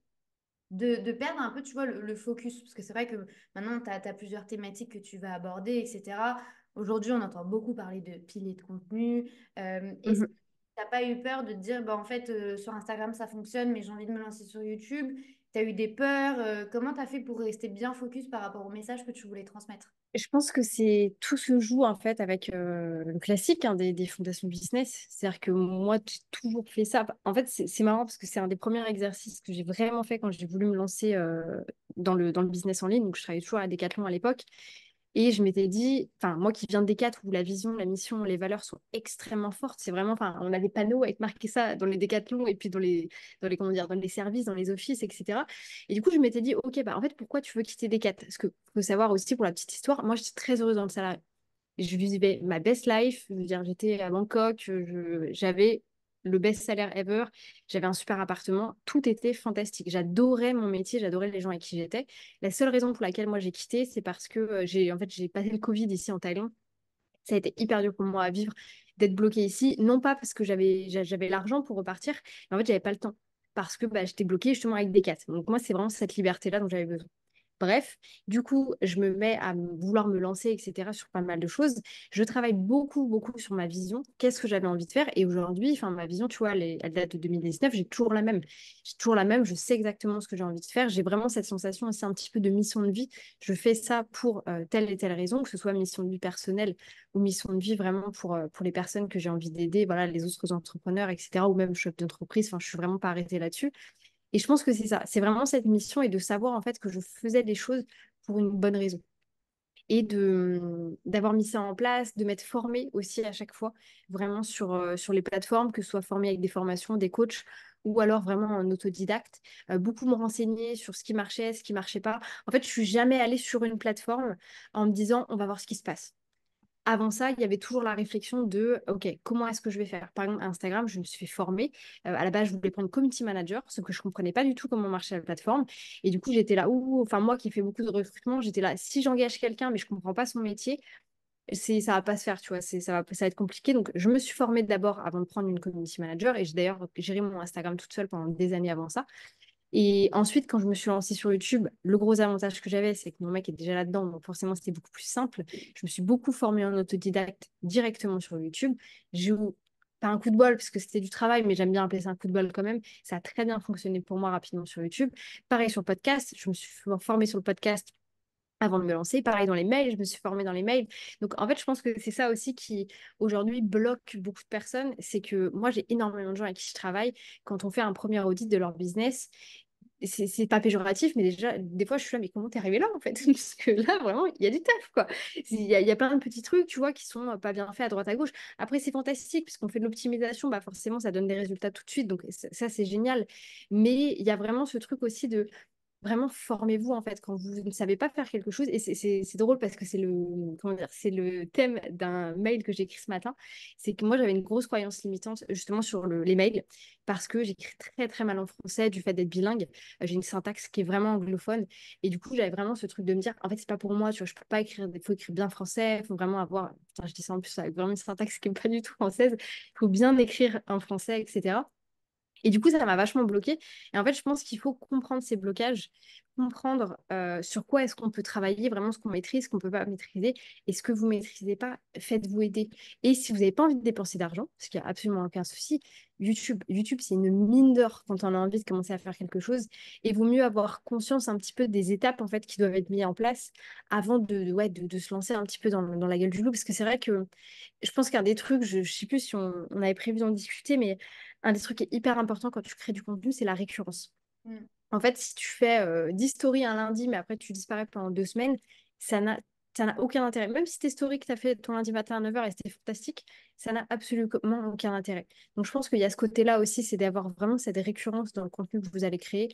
de perdre un peu, tu vois, le focus. Parce que c'est vrai que maintenant, tu as plusieurs thématiques que tu vas aborder, etc. Aujourd'hui, on entend beaucoup parler de piliers de contenu. Est-ce que Mhm. tu n'as pas eu peur de te dire, bah, en fait, sur Instagram, ça fonctionne, mais j'ai envie de me lancer sur YouTube? Tu as eu des peurs? Comment tu as fait pour rester bien focus par rapport au message que tu voulais transmettre? Je pense que c'est tout se joue en fait avec le classique hein, des fondations business. C'est-à-dire que moi, j'ai toujours fait ça. En fait, c'est marrant parce que c'est un des premiers exercices que j'ai vraiment fait quand j'ai voulu me lancer dans le business en ligne. Donc, je travaillais toujours à Decathlon à l'époque. Et je m'étais dit, enfin, moi qui viens de Decat, où la vision, la mission, les valeurs sont extrêmement fortes, c'est vraiment, enfin, on a des panneaux avec marqué ça dans les Decathlons et puis comment dire, dans les services, dans les offices, etc. Et du coup, je m'étais dit, ok, bah en fait, pourquoi tu veux quitter Decat? Parce que faut savoir aussi pour la petite histoire, moi, j'étais très heureuse dans le salariat. Je vivais ma best life, je veux dire, j'étais à Bangkok, j'avais le best salaire ever, j'avais un super appartement, tout était fantastique. J'adorais mon métier, j'adorais les gens avec qui j'étais. La seule raison pour laquelle moi j'ai quitté, c'est parce que j'ai passé le Covid ici en Thaïlande. Ça a été hyper dur pour moi à vivre, d'être bloquée ici, non pas parce que j'avais l'argent pour repartir, mais en fait, j'avais pas le temps. Parce que bah, j'étais bloquée justement avec des cats. Donc moi, c'est vraiment cette liberté-là dont j'avais besoin. Bref, du coup, je me mets à vouloir me lancer, etc., sur pas mal de choses. Je travaille beaucoup, beaucoup sur ma vision. Qu'est-ce que j'avais envie de faire? Et aujourd'hui, enfin, ma vision, tu vois, elle date de 2019, j'ai toujours la même. J'ai toujours la même, je sais exactement ce que j'ai envie de faire. J'ai vraiment cette sensation aussi un petit peu de mission de vie. Je fais ça pour telle et telle raison, que ce soit mission de vie personnelle ou mission de vie vraiment pour les personnes que j'ai envie d'aider, voilà, les autres entrepreneurs, etc., ou même chef d'entreprise. Enfin, je suis vraiment pas arrêtée là-dessus. Et je pense que c'est ça, c'est vraiment cette mission et de savoir en fait que je faisais les choses pour une bonne raison. Et d'avoir mis ça en place, de m'être formée aussi à chaque fois, vraiment sur les plateformes, que ce soit formée avec des formations, des coachs, ou alors vraiment en autodidacte. Beaucoup me renseigner sur ce qui marchait, ce qui marchait pas. En fait, je suis jamais allée sur une plateforme en me disant, on va voir ce qui se passe. Avant ça, il y avait toujours la réflexion de, OK, comment est-ce que je vais faire? Par exemple, Instagram, je me suis fait former. À la base, je voulais prendre community manager, ce que je ne comprenais pas du tout comment marchait la plateforme. Et du coup, j'étais là, ouh, enfin, moi qui fais beaucoup de recrutement, j'étais là, si j'engage quelqu'un, mais je ne comprends pas son métier, ça va pas se faire, tu vois, ça va être compliqué. Donc, je me suis formée d'abord avant de prendre une community manager et j'ai d'ailleurs géré mon Instagram toute seule pendant des années avant ça. Et ensuite, quand je me suis lancée sur YouTube, le gros avantage que j'avais, c'est que mon mec est déjà là-dedans, donc forcément, c'était beaucoup plus simple. Je me suis beaucoup formée en autodidacte directement sur YouTube. J'ai eu pas un coup de bol, parce que c'était du travail, mais j'aime bien appeler ça un coup de bol quand même. Ça a très bien fonctionné pour moi rapidement sur YouTube. Pareil sur le podcast, je me suis formée sur le podcast avant de me lancer. Pareil dans les mails, je me suis formée dans les mails. Donc en fait, je pense que c'est ça aussi qui aujourd'hui bloque beaucoup de personnes. C'est que moi, j'ai énormément de gens avec qui je travaille. Quand on fait un premier audit de leur business, c'est pas péjoratif, mais déjà, des fois, je suis là, mais comment t'es arrivé là, en fait? Parce que là, vraiment, il y a du taf, quoi. Il y a plein de petits trucs, tu vois, qui sont pas bien faits à droite à gauche. Après, c'est fantastique, puisqu'on fait de l'optimisation, bah forcément, ça donne des résultats tout de suite. Donc, ça c'est génial. Mais il y a vraiment ce truc aussi de vraiment, formez-vous en fait quand vous ne savez pas faire quelque chose. Et c'est drôle parce que c'est le, comment dire, c'est le thème d'un mail que j'ai écrit ce matin. C'est que moi, j'avais une grosse croyance limitante justement sur les mails parce que j'écris très très mal en français du fait d'être bilingue. J'ai une syntaxe qui est vraiment anglophone. Et du coup, j'avais vraiment ce truc de me dire, en fait, c'est pas pour moi, tu vois, je peux pas écrire, il faut écrire bien français, il faut vraiment avoir, putain, je dis ça en plus avec vraiment une syntaxe qui est pas du tout française. Il faut bien écrire en français, etc. Et du coup, ça m'a vachement bloquée. Et en fait, je pense qu'il faut comprendre ces blocages, comprendre sur quoi est-ce qu'on peut travailler, vraiment ce qu'on maîtrise, ce qu'on ne peut pas maîtriser. Et ce que vous ne maîtrisez pas, faites-vous aider. Et si vous n'avez pas envie de dépenser d'argent, ce qui n'y a absolument aucun souci, YouTube, c'est une mine d'or quand on a envie de commencer à faire quelque chose. Et il vaut mieux avoir conscience un petit peu des étapes en fait, qui doivent être mises en place avant ouais, de se lancer un petit peu dans la gueule du loup. Parce que c'est vrai que je pense qu'un des trucs, je ne sais plus si on avait prévu d'en discuter, mais un des trucs qui est hyper important quand tu crées du contenu, c'est la récurrence. Mm. En fait, si tu fais 10 stories un lundi, mais après tu disparais pendant 2 semaines, ça n'a, ça n'a aucun intérêt. Même si tes stories que tu as fait ton lundi matin à 9h et c'était fantastique, ça n'a absolument aucun intérêt. Donc je pense qu'il y a ce côté-là aussi, c'est d'avoir vraiment cette récurrence dans le contenu que vous allez créer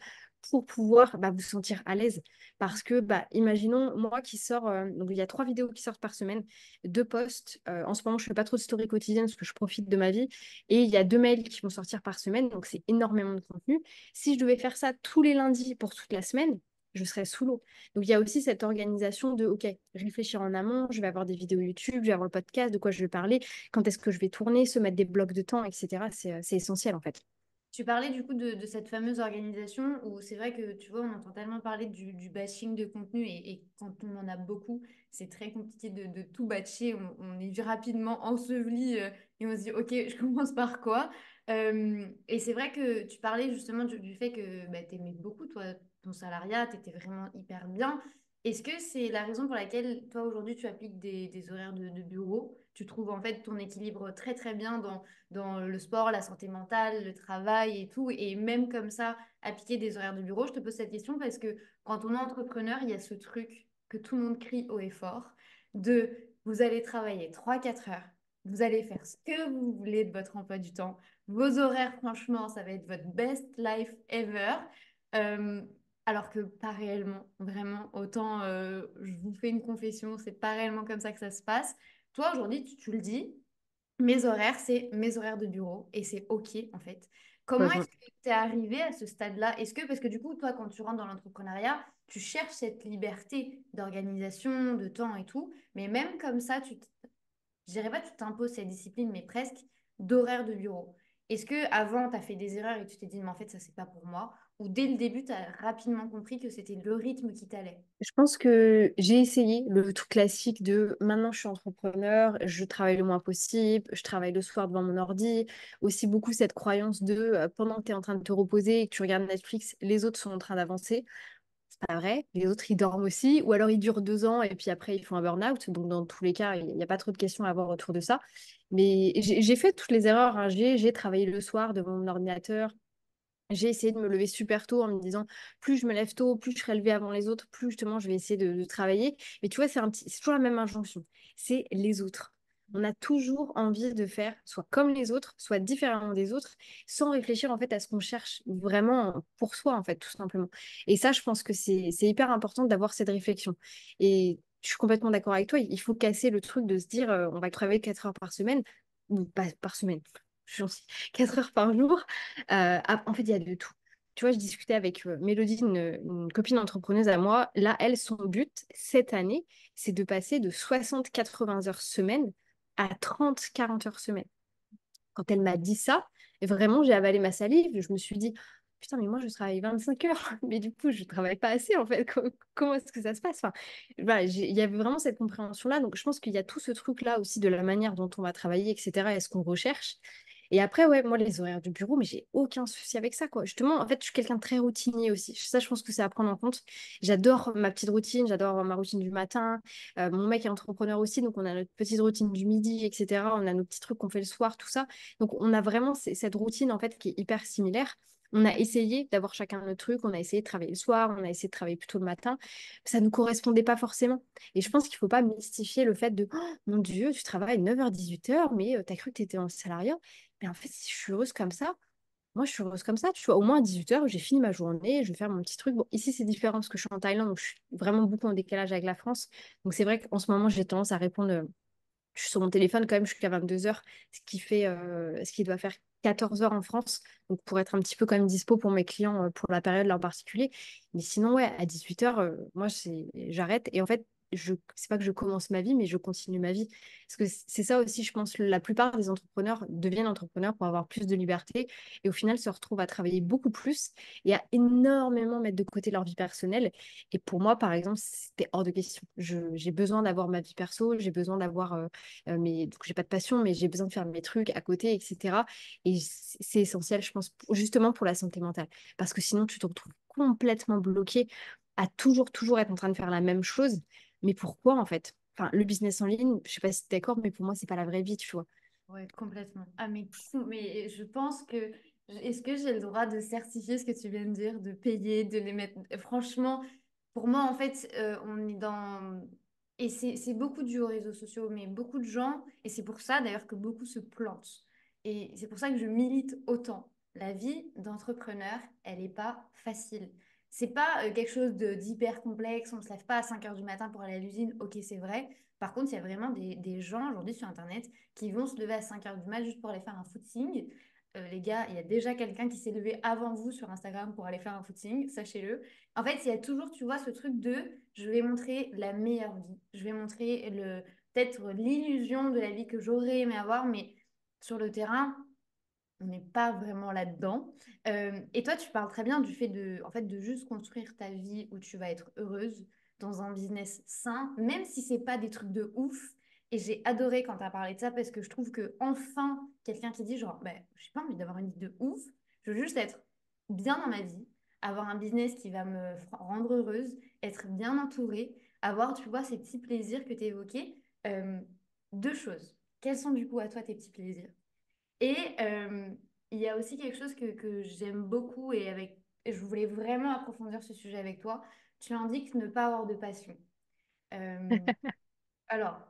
pour pouvoir vous sentir à l'aise. Parce que, imaginons, moi qui sors, donc il y a 3 vidéos qui sortent par semaine, 2 posts. En ce moment, je fais pas trop de stories quotidiennes parce que je profite de ma vie. Et il y a 2 mails qui vont sortir par semaine, donc c'est énormément de contenu. Si je devais faire ça tous les lundis pour toute la semaine, je serais sous l'eau. Donc il y a aussi cette organisation de, OK, réfléchir en amont, je vais avoir des vidéos YouTube, je vais avoir le podcast, de quoi je vais parler, quand est-ce que je vais tourner, se mettre des blocs de temps, etc. C'est essentiel en fait. Tu parlais du coup de cette fameuse organisation où c'est vrai que tu vois, on entend tellement parler du batching de contenu et quand on en a beaucoup, c'est très compliqué de tout batcher. On est rapidement enseveli et on se dit, OK, je commence par quoi? Et c'est vrai que tu parlais justement du fait que tu aimais beaucoup toi, ton salariat, tu étais vraiment hyper bien. Est-ce que c'est la raison pour laquelle toi aujourd'hui tu appliques des horaires de bureau? Tu trouves en fait ton équilibre très très bien dans le sport, la santé mentale, le travail et tout. Et même comme ça, appliquer des horaires de bureau, je te pose cette question parce que quand on est entrepreneur, il y a ce truc que tout le monde crie haut et fort de vous allez travailler 3 4 heures, vous allez faire ce que vous voulez de votre emploi du temps. Vos horaires, franchement, ça va être votre best life ever. Euh, alors que pas réellement, vraiment, autant je vous fais une confession, c'est pas réellement comme ça que ça se passe. Toi, aujourd'hui, tu le dis, mes horaires, c'est mes horaires de bureau et c'est OK en fait. Comment est-ce Heureusement. que tu es arrivé à ce stade-là? Est-ce que, parce que du coup, toi, quand tu rentres dans l'entrepreneuriat, tu cherches cette liberté d'organisation, de temps et tout, mais même comme ça, je dirais pas que tu t'imposes cette discipline, mais presque d'horaire de bureau. Est-ce que avant tu as fait des erreurs et tu t'es dit, mais en fait, ça, c'est pas pour moi? Ou dès le début, tu as rapidement compris que c'était le rythme qui t'allait? Je pense que j'ai essayé le truc classique de maintenant je suis entrepreneur, je travaille le moins possible, je travaille le soir devant mon ordi. Aussi beaucoup cette croyance de pendant que tu es en train de te reposer et que tu regardes Netflix, les autres sont en train d'avancer. C'est pas vrai, les autres ils dorment aussi, ou alors ils durent 2 ans et puis après ils font un burn-out. Donc dans tous les cas, il n'y a pas trop de questions à avoir autour de ça. Mais j'ai fait toutes les erreurs, hein. J'ai travaillé le soir devant mon ordinateur. J'ai essayé de me lever super tôt en me disant plus je me lève tôt, plus je serai levée avant les autres, plus justement je vais essayer de travailler. Mais tu vois, c'est toujours la même injonction. C'est les autres. On a toujours envie de faire soit comme les autres, soit différemment des autres, sans réfléchir en fait à ce qu'on cherche vraiment pour soi en fait, tout simplement. Et ça, je pense que c'est hyper important d'avoir cette réflexion. Et je suis complètement d'accord avec toi. Il faut casser le truc de se dire on va travailler 4 heures par semaine ou pas par semaine. Je suis gentille. 4 heures par jour. En fait, il y a de tout. Tu vois, je discutais avec Mélodie, une copine entrepreneuse à moi. Là, elle, son but cette année, c'est de passer de 60-80 heures semaine à 30-40 heures semaine. Quand elle m'a dit ça, vraiment, j'ai avalé ma salive. Je me suis dit, putain, mais moi, je travaille 25 heures, mais du coup, je travaille pas assez, en fait. Comment est-ce que ça se passe? Enfin, voilà, il y avait vraiment cette compréhension-là. Donc, je pense qu'il y a tout ce truc-là aussi de la manière dont on va travailler, etc. Et ce qu'on recherche. Et après, ouais, moi, les horaires du bureau, mais j'ai aucun souci avec ça, quoi. Justement, en fait, je suis quelqu'un de très routinier aussi. Ça, je pense que c'est à prendre en compte. J'adore ma petite routine, j'adore ma routine du matin. Mon mec est entrepreneur aussi, donc on a notre petite routine du midi, etc. On a nos petits trucs qu'on fait le soir, tout ça. Donc, on a vraiment cette routine, en fait, qui est hyper similaire. On a essayé d'avoir chacun notre truc, on a essayé de travailler le soir, on a essayé de travailler plutôt le matin. Ça ne nous correspondait pas forcément. Et je pense qu'il ne faut pas mystifier le fait de oh, mon Dieu, tu travailles 9h, 18h, mais tu as cru que tu étais en salariat. Mais en fait, si je suis heureuse comme ça, moi, je suis heureuse comme ça. Tu vois, au moins à 18h, j'ai fini ma journée, je vais faire mon petit truc. Bon, ici, c'est différent parce que je suis en Thaïlande, donc je suis vraiment beaucoup en décalage avec la France. Donc, c'est vrai qu'en ce moment, j'ai tendance à répondre. Je suis sur mon téléphone quand même jusqu'à 22h, ce qui doit faire 14h en France. Donc, pour être un petit peu quand même dispo pour mes clients pour la période là en particulier. Mais sinon, ouais, à 18h, moi, j'arrête. Et en fait, c'est pas que je commence ma vie, mais je continue ma vie. Parce que c'est ça aussi, je pense, la plupart des entrepreneurs deviennent entrepreneurs pour avoir plus de liberté et au final se retrouvent à travailler beaucoup plus et à énormément mettre de côté leur vie personnelle. Et pour moi, par exemple, c'était hors de question. J'ai besoin d'avoir ma vie perso, j'ai besoin d'avoir donc j'ai pas de passion, mais j'ai besoin de faire mes trucs à côté, etc. Et c'est essentiel, je pense, justement pour la santé mentale. Parce que sinon, tu te retrouves complètement bloqué à toujours être en train de faire la même chose. Mais pourquoi, en fait? Enfin, le business en ligne, je sais pas si tu es d'accord, mais pour moi, c'est pas la vraie vie, tu vois. Ouais, complètement. Ah, mais je pense que. Est-ce que j'ai le droit de certifier ce que tu viens de dire, de payer, de les mettre. Franchement, pour moi, en fait, on est dans. Et c'est beaucoup dû aux réseaux sociaux, mais beaucoup de gens. Et c'est pour ça, d'ailleurs, que beaucoup se plantent. Et c'est pour ça que je milite autant. La vie d'entrepreneur, elle n'est pas facile. C'est pas quelque chose d'hyper complexe. On ne se lève pas à 5 heures du matin pour aller à l'usine. Ok, c'est vrai. Par contre, il y a vraiment des gens aujourd'hui sur Internet qui vont se lever à 5 heures du mat juste pour aller faire un footing. Les gars, il y a déjà quelqu'un qui s'est levé avant vous sur Instagram pour aller faire un footing, sachez-le. En fait, il y a toujours, tu vois, ce truc de je vais montrer la meilleure vie. Je vais montrer peut-être l'illusion de la vie que j'aurais aimé avoir, mais sur le terrain, on n'est pas vraiment là-dedans. Et toi, tu parles très bien du fait en fait, de juste construire ta vie où tu vas être heureuse dans un business sain, même si c'est pas des trucs de ouf. Et j'ai adoré quand tu as parlé de ça parce que je trouve que enfin quelqu'un qui dit genre, ben, j'ai pas envie d'avoir une vie de ouf, je veux juste être bien dans ma vie, avoir un business qui va me rendre heureuse, être bien entourée, avoir, tu vois, ces petits plaisirs que tu évoquais. Euh, Deux choses. Quels sont du coup à toi tes petits plaisirs? Et il y a aussi quelque chose que j'aime beaucoup et je voulais vraiment approfondir ce sujet avec toi. Tu indiques ne pas avoir de passion. Euh, alors,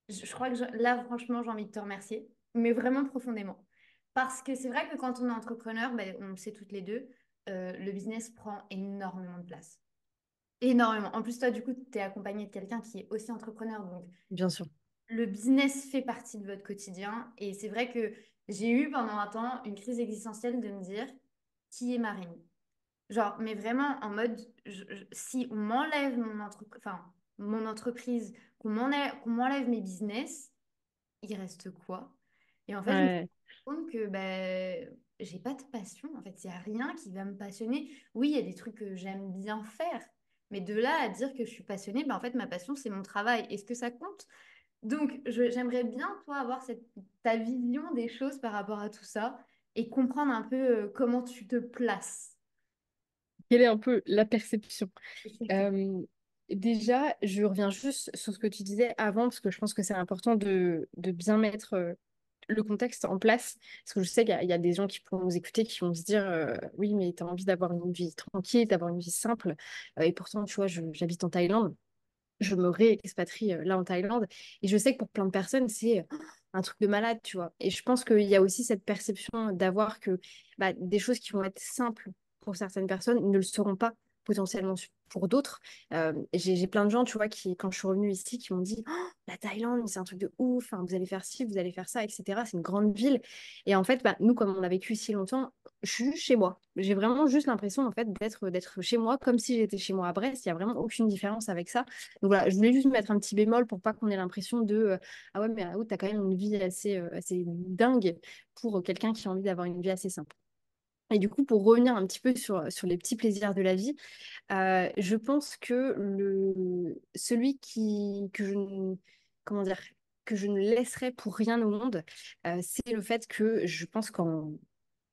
je crois que là, franchement, j'ai envie de te remercier, mais vraiment profondément. Parce que c'est vrai que quand on est entrepreneur, ben, on le sait toutes les deux, le business prend énormément de place. Énormément. En plus, toi, du coup, tu es accompagné de quelqu'un qui est aussi entrepreneur, donc Bien sûr. le business fait partie de votre quotidien. Et c'est vrai que j'ai eu pendant un temps une crise existentielle de me dire qui est Marine? Genre, mais vraiment en mode, si on m'enlève mon entreprise, qu'on m'enlève mes business, il reste quoi? Et en fait, je me suis Ouais. rendu compte que ben, j'ai pas de passion. En fait, il n'y a rien qui va me passionner. Oui, il y a des trucs que j'aime bien faire. Mais de là à dire que je suis passionnée, ben, en fait, ma passion, c'est mon travail. Est-ce que ça compte? Donc, j'aimerais bien, toi, avoir ta vision des choses par rapport à tout ça et comprendre un peu comment tu te places. Quelle est un peu la perception? Exactement. Euh, Déjà, je reviens juste sur ce que tu disais avant, parce que je pense que c'est important de bien mettre le contexte en place. Parce que je sais qu'il y a des gens qui pourront nous écouter, qui vont se dire oui, mais tu as envie d'avoir une vie tranquille, d'avoir une vie simple. Et pourtant, tu vois, j'habite en Thaïlande. Je me réexpatrie là en Thaïlande. Et je sais que pour plein de personnes, c'est un truc de malade, tu vois. Et je pense qu'il y a aussi cette perception d'avoir que bah, des choses qui vont être simples pour certaines personnes ne le seront pas potentiellement pour d'autres. J'ai plein de gens, tu vois, qui, quand je suis revenue ici, qui m'ont dit oh, la Thaïlande, c'est un truc de ouf, hein, vous allez faire ci, vous allez faire ça, etc. C'est une grande ville. Et en fait, bah, nous, comme on a vécu ici longtemps, je suis juste chez moi. J'ai vraiment juste l'impression, en fait, d'être chez moi, comme si j'étais chez moi à Brest. Il n'y a vraiment aucune différence avec ça. Donc voilà, je voulais juste mettre un petit bémol pour pas qu'on ait l'impression de ah ouais, mais ah, tu as quand même une vie assez dingue pour quelqu'un qui a envie d'avoir une vie assez simple. Et du coup, pour revenir un petit peu sur les petits plaisirs de la vie, je pense que celui que comment dire, que je ne laisserai pour rien au monde, c'est le fait que je pense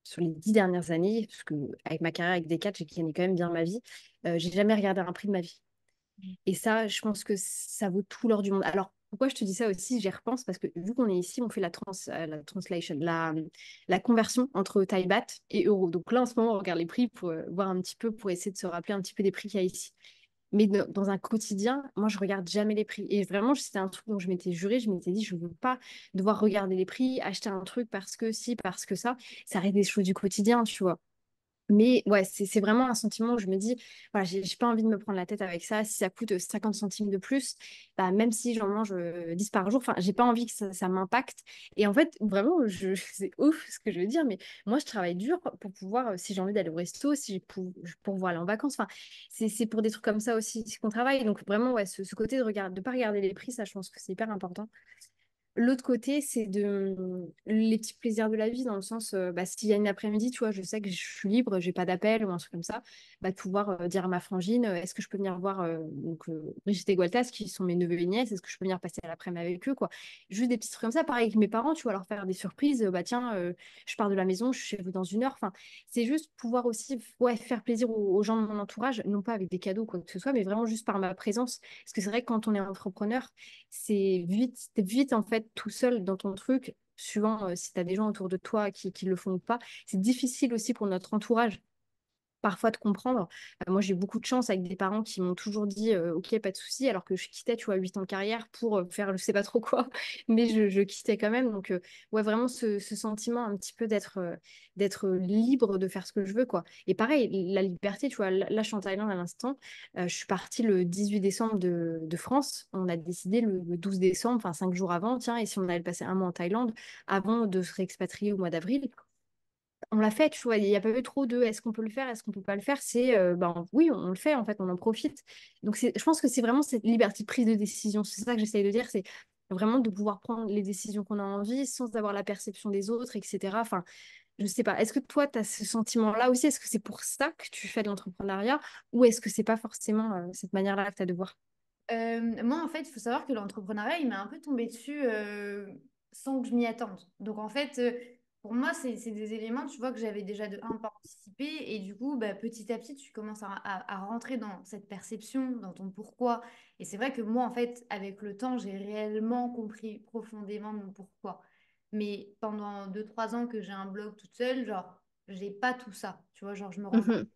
sur les 10 dernières années, parce que avec ma carrière avec Decat, j'ai gagné quand même bien ma vie, j'ai jamais regardé un prix de ma vie. Et ça, je pense que ça vaut tout l'or du monde. Alors, pourquoi je te dis ça aussi, j'y repense, parce que vu qu'on est ici, on fait la translation, la conversion entre Thai baht et euro. Donc là, en ce moment, on regarde les prix pour voir un petit peu, pour essayer de se rappeler un petit peu des prix qu'il y a ici. Mais dans un quotidien, moi, je regarde jamais les prix. Et vraiment, c'était un truc dont je m'étais jurée. Je m'étais dit, je veux pas devoir regarder les prix, acheter un truc parce que si, parce que ça reste des choses du quotidien, tu vois. Mais ouais, c'est vraiment un sentiment où je me dis, voilà, j'ai pas envie de me prendre la tête avec ça. Si ça coûte 50 centimes de plus, bah, même si j'en mange 10 par jour, enfin, j'ai pas envie que ça m'impacte. Et en fait, vraiment, c'est ouf ce que je veux dire, mais moi, je travaille dur pour pouvoir, si j'ai envie d'aller au resto, si pour pouvoir aller en vacances, enfin, c'est pour des trucs comme ça aussi qu'on travaille. Donc vraiment, ouais, ce côté de pas regarder les prix, ça, je pense que c'est hyper important. L'autre côté, c'est les petits plaisirs de la vie, dans le sens, bah, s'il y a une après-midi, tu vois, je sais que je suis libre, j'ai pas d'appel ou un truc comme ça, bah, de pouvoir dire à ma frangine, est-ce que je peux venir voir Brigitte et Gualtas, qui sont mes neveux et nièces, est-ce que je peux venir passer l'après-midi avec eux, quoi. Juste des petits trucs comme ça, pareil avec mes parents, tu vois, leur faire des surprises, bah tiens, je pars de la maison, je suis chez vous dans 1 heure, enfin, c'est juste pouvoir aussi ouais, faire plaisir aux gens de mon entourage, non pas avec des cadeaux, quoi que ce soit, mais vraiment juste par ma présence, parce que c'est vrai que quand on est entrepreneur, t'es vite en fait tout seul dans ton truc, suivant si tu as des gens autour de toi qui le font ou pas. C'est difficile aussi pour notre entourage parfois de comprendre. Moi, j'ai eu beaucoup de chance avec des parents qui m'ont toujours dit OK, pas de souci, alors que je quittais, tu vois, 8 ans de carrière pour faire je sais pas trop quoi, mais je quittais quand même. Donc, ouais, vraiment ce sentiment un petit peu d'être libre de faire ce que je veux, quoi. Et pareil, la liberté, tu vois, là, je suis en Thaïlande à l'instant. Je suis partie le 18 décembre de France. On a décidé le 12 décembre, enfin 5 jours avant, tiens, et si on allait passer un mois en Thaïlande avant de se réexpatrier au mois d'avril, on l'a fait, tu vois, il n'y a pas eu trop de est-ce qu'on peut le faire, est-ce qu'on peut pas le faire, c'est ben oui, on le fait en fait, on en profite. Donc je pense que c'est vraiment cette liberté de prise de décision, c'est ça que j'essaye de dire, c'est vraiment de pouvoir prendre les décisions qu'on a envie sans avoir la perception des autres, etc. Enfin, je sais pas, est-ce que toi, tu as ce sentiment-là aussi? Est-ce que c'est pour ça que tu fais de l'entrepreneuriat ou est-ce que c'est pas forcément cette manière-là que tu as de voir? Moi, en fait, il faut savoir que l'entrepreneuriat, il m'est un peu tombé dessus sans que je m'y attende. Donc, en fait, pour moi, c'est des éléments, tu vois, que j'avais déjà de un pas anticipé. Et du coup, bah, petit à petit, tu commences à rentrer dans cette perception, dans ton pourquoi. Et c'est vrai que moi, en fait, avec le temps, j'ai réellement compris profondément mon pourquoi. Mais pendant 2 3 ans que j'ai un blog toute seule, genre, j'ai pas tout ça. Tu vois, genre, je me rends Mhm,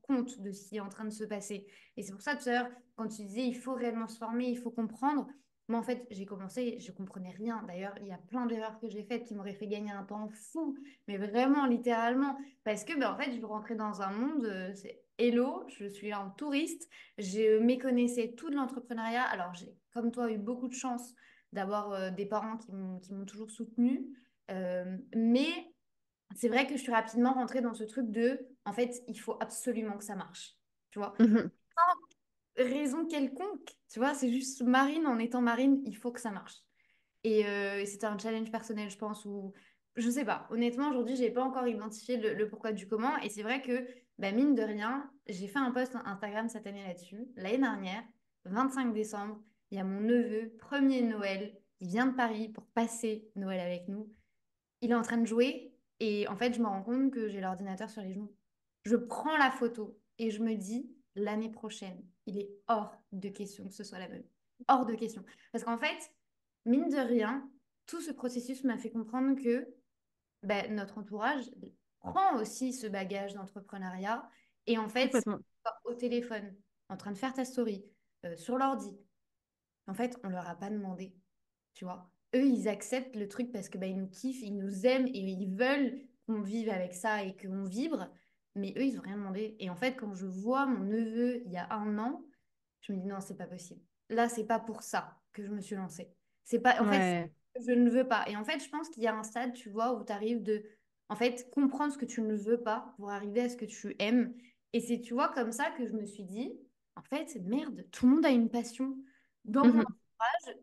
compte de ce qui est en train de se passer. Et c'est pour ça, tout à l'heure, quand tu disais il faut réellement se former, il faut comprendre, moi, en fait, j'ai commencé, je comprenais rien. D'ailleurs, il y a plein d'erreurs que j'ai faites qui m'auraient fait gagner un temps fou, mais vraiment, littéralement. Parce que, ben, en fait, je rentrais dans un monde, c'est hello, je suis là en touriste, je méconnaissais tout de l'entrepreneuriat. Alors, j'ai, comme toi, eu beaucoup de chance d'avoir des parents qui m'ont toujours soutenue. Mais c'est vrai que je suis rapidement rentrée dans ce truc de, en fait, il faut absolument que ça marche. Tu vois, mhm, raison quelconque, tu vois, c'est juste marine, en étant marine, il faut que ça marche. Et c'était un challenge personnel, je pense, où je sais pas. Honnêtement, aujourd'hui, j'ai pas encore identifié le pourquoi du comment. Et c'est vrai que, bah, mine de rien, j'ai fait un post Instagram cette année là-dessus. L'année dernière, 25 décembre, il y a mon neveu, premier Noël. Il vient de Paris pour passer Noël avec nous. Il est en train de jouer et en fait, je me rends compte que j'ai l'ordinateur sur les genoux. Je prends la photo et je me dis, l'année prochaine, il est hors de question que ce soit la même. Hors de question. Parce qu'en fait, mine de rien, tout ce processus m'a fait comprendre que ben, notre entourage prend aussi ce bagage d'entrepreneuriat et en fait, complètement. au téléphone, en train de faire ta story, sur l'ordi, en fait, on leur a pas demandé, tu vois. Eux, ils acceptent le truc parce que bah, ils nous kiffent, ils nous aiment et ils veulent qu'on vive avec ça et qu'on vibre. Mais eux, ils ont rien demandé. Et en fait, quand je vois mon neveu il y a 1 an, je me dis non, c'est pas possible. Là, c'est pas pour ça que je me suis lancée. C'est pas, en fait, Ouais. je ne veux pas. Et en fait, je pense qu'il y a un stade, tu vois, où tu arrives de, en fait, comprendre ce que tu ne veux pas pour arriver à ce que tu aimes. Et c'est, tu vois, comme ça que je me suis dit, en fait, merde, tout le monde a une passion dans mon Mhm.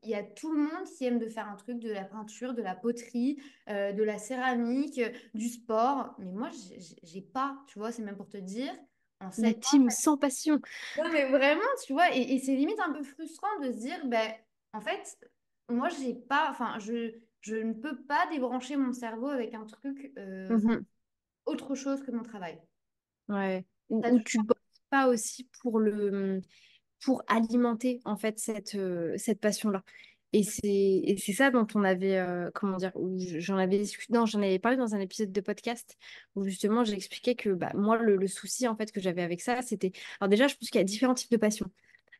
il y a tout le monde qui aime de faire un truc, de la peinture, de la poterie, de la céramique, du sport. Mais moi, j'ai pas, tu vois, c'est même pour te dire, en La 7 team sans passion. non, mais vraiment, tu vois, et c'est limite un peu frustrant de se dire, ben, en fait, moi, j'ai pas, enfin, je ne peux pas débrancher mon cerveau avec un truc Mhm. autre chose que mon travail. Ouais. T'as Ou du- tu bosses pas aussi pour alimenter en fait cette passion-là. Et c'est ça dont on avait, comment dire, où j'en avais discuté, non, j'en avais parlé dans un épisode de podcast où justement j'expliquais que bah, moi, le souci en fait que j'avais avec ça, c'était. Alors déjà, je pense qu'il y a différents types de passions.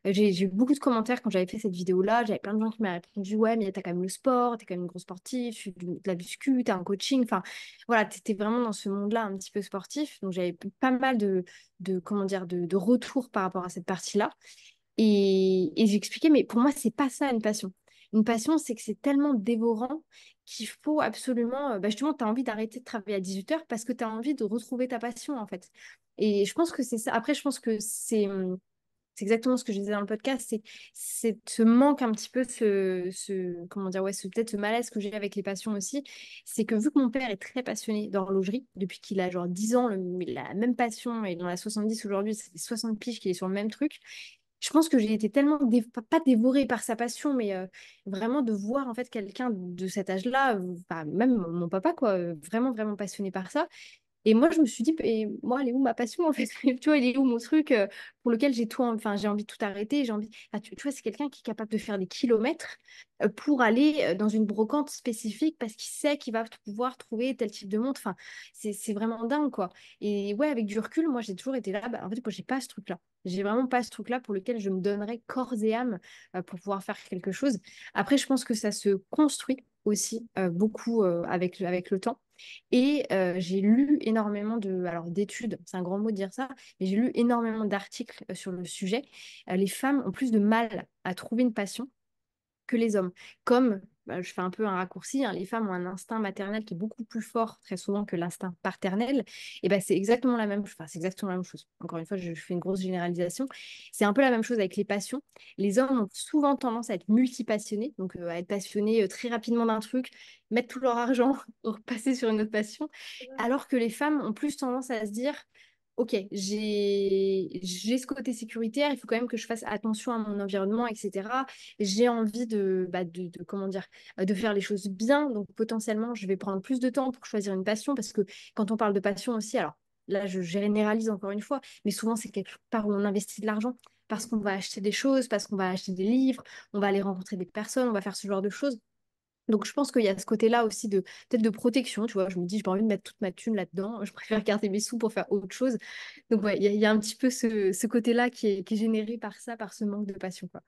J'ai eu beaucoup de commentaires quand j'avais fait cette vidéo-là. J'avais plein de gens qui m'ont répondu, ouais, mais t'as quand même le sport, t'es quand même une grosse sportive, tu fais de la muscu, t'as un coaching. Enfin, voilà, t'étais vraiment dans ce monde-là un petit peu sportif. Donc, j'avais pas mal comment dire, de retours par rapport à cette partie-là. Et j'expliquais, mais pour moi, c'est pas ça une passion. Une passion, c'est que c'est tellement dévorant qu'il faut absolument, bah justement, tu as envie d'arrêter de travailler à 18 heures parce que tu as envie de retrouver ta passion, en fait. Et je pense que c'est ça. Après, je pense que c'est exactement ce que je disais dans le podcast, c'est ce manque un petit peu, comment dire, ouais, peut-être ce malaise que j'ai avec les passions aussi, c'est que vu que mon père est très passionné d'horlogerie, depuis qu'il a genre 10 ans, il a la même passion, et il en a 70 aujourd'hui, c'est 60 piges qu'il est sur le même truc, je pense que j'ai été tellement, pas dévorée par sa passion, mais vraiment de voir en fait quelqu'un de cet âge-là, enfin, même mon papa, quoi, vraiment, vraiment passionné par ça. Et moi, je me suis dit, et moi, elle est où ma passion en fait? Tu vois, il est où mon truc pour lequel j'ai tout, enfin, j'ai envie de tout arrêter, j'ai envie. Ah, tu vois, c'est quelqu'un qui est capable de faire des kilomètres pour aller dans une brocante spécifique parce qu'il sait qu'il va pouvoir trouver tel type de montre. Enfin, c'est vraiment dingue, quoi. Et ouais, avec du recul, moi, j'ai toujours été là. Bah, en fait, moi, j'ai pas ce truc-là. J'ai vraiment pas ce truc-là pour lequel je me donnerais corps et âme pour pouvoir faire quelque chose. Après, je pense que ça se construit aussi beaucoup avec le temps. Et j'ai lu énormément alors d'études, c'est un grand mot de dire ça, mais j'ai lu énormément d'articles sur le sujet. Les femmes ont plus de mal à trouver une passion que les hommes. Comme, bah, je fais un peu un raccourci, hein, les femmes ont un instinct maternel qui est beaucoup plus fort très souvent que l'instinct paternel. Et ben c'est exactement la même, enfin, c'est exactement la même chose. Encore une fois, je fais une grosse généralisation. C'est un peu la même chose avec les passions. Les hommes ont souvent tendance à être multipassionnés, donc à être passionnés très rapidement d'un truc, mettre tout leur argent pour passer sur une autre passion, alors que les femmes ont plus tendance à se dire, ok, j'ai ce côté sécuritaire, il faut quand même que je fasse attention à mon environnement, etc. J'ai envie comment dire, de faire les choses bien. Donc, potentiellement, je vais prendre plus de temps pour choisir une passion parce que quand on parle de passion aussi, alors là, je généralise encore une fois, mais souvent, c'est quelque part où on investit de l'argent parce qu'on va acheter des choses, parce qu'on va acheter des livres, on va aller rencontrer des personnes, on va faire ce genre de choses. Donc, je pense qu'il y a ce côté-là aussi de peut-être de protection, tu vois. Je me dis, j'ai pas envie de mettre toute ma thune là-dedans. Je préfère garder mes sous pour faire autre chose. Donc, ouais, il y a un petit peu ce côté-là qui est généré par ça, par ce manque de passion, quoi.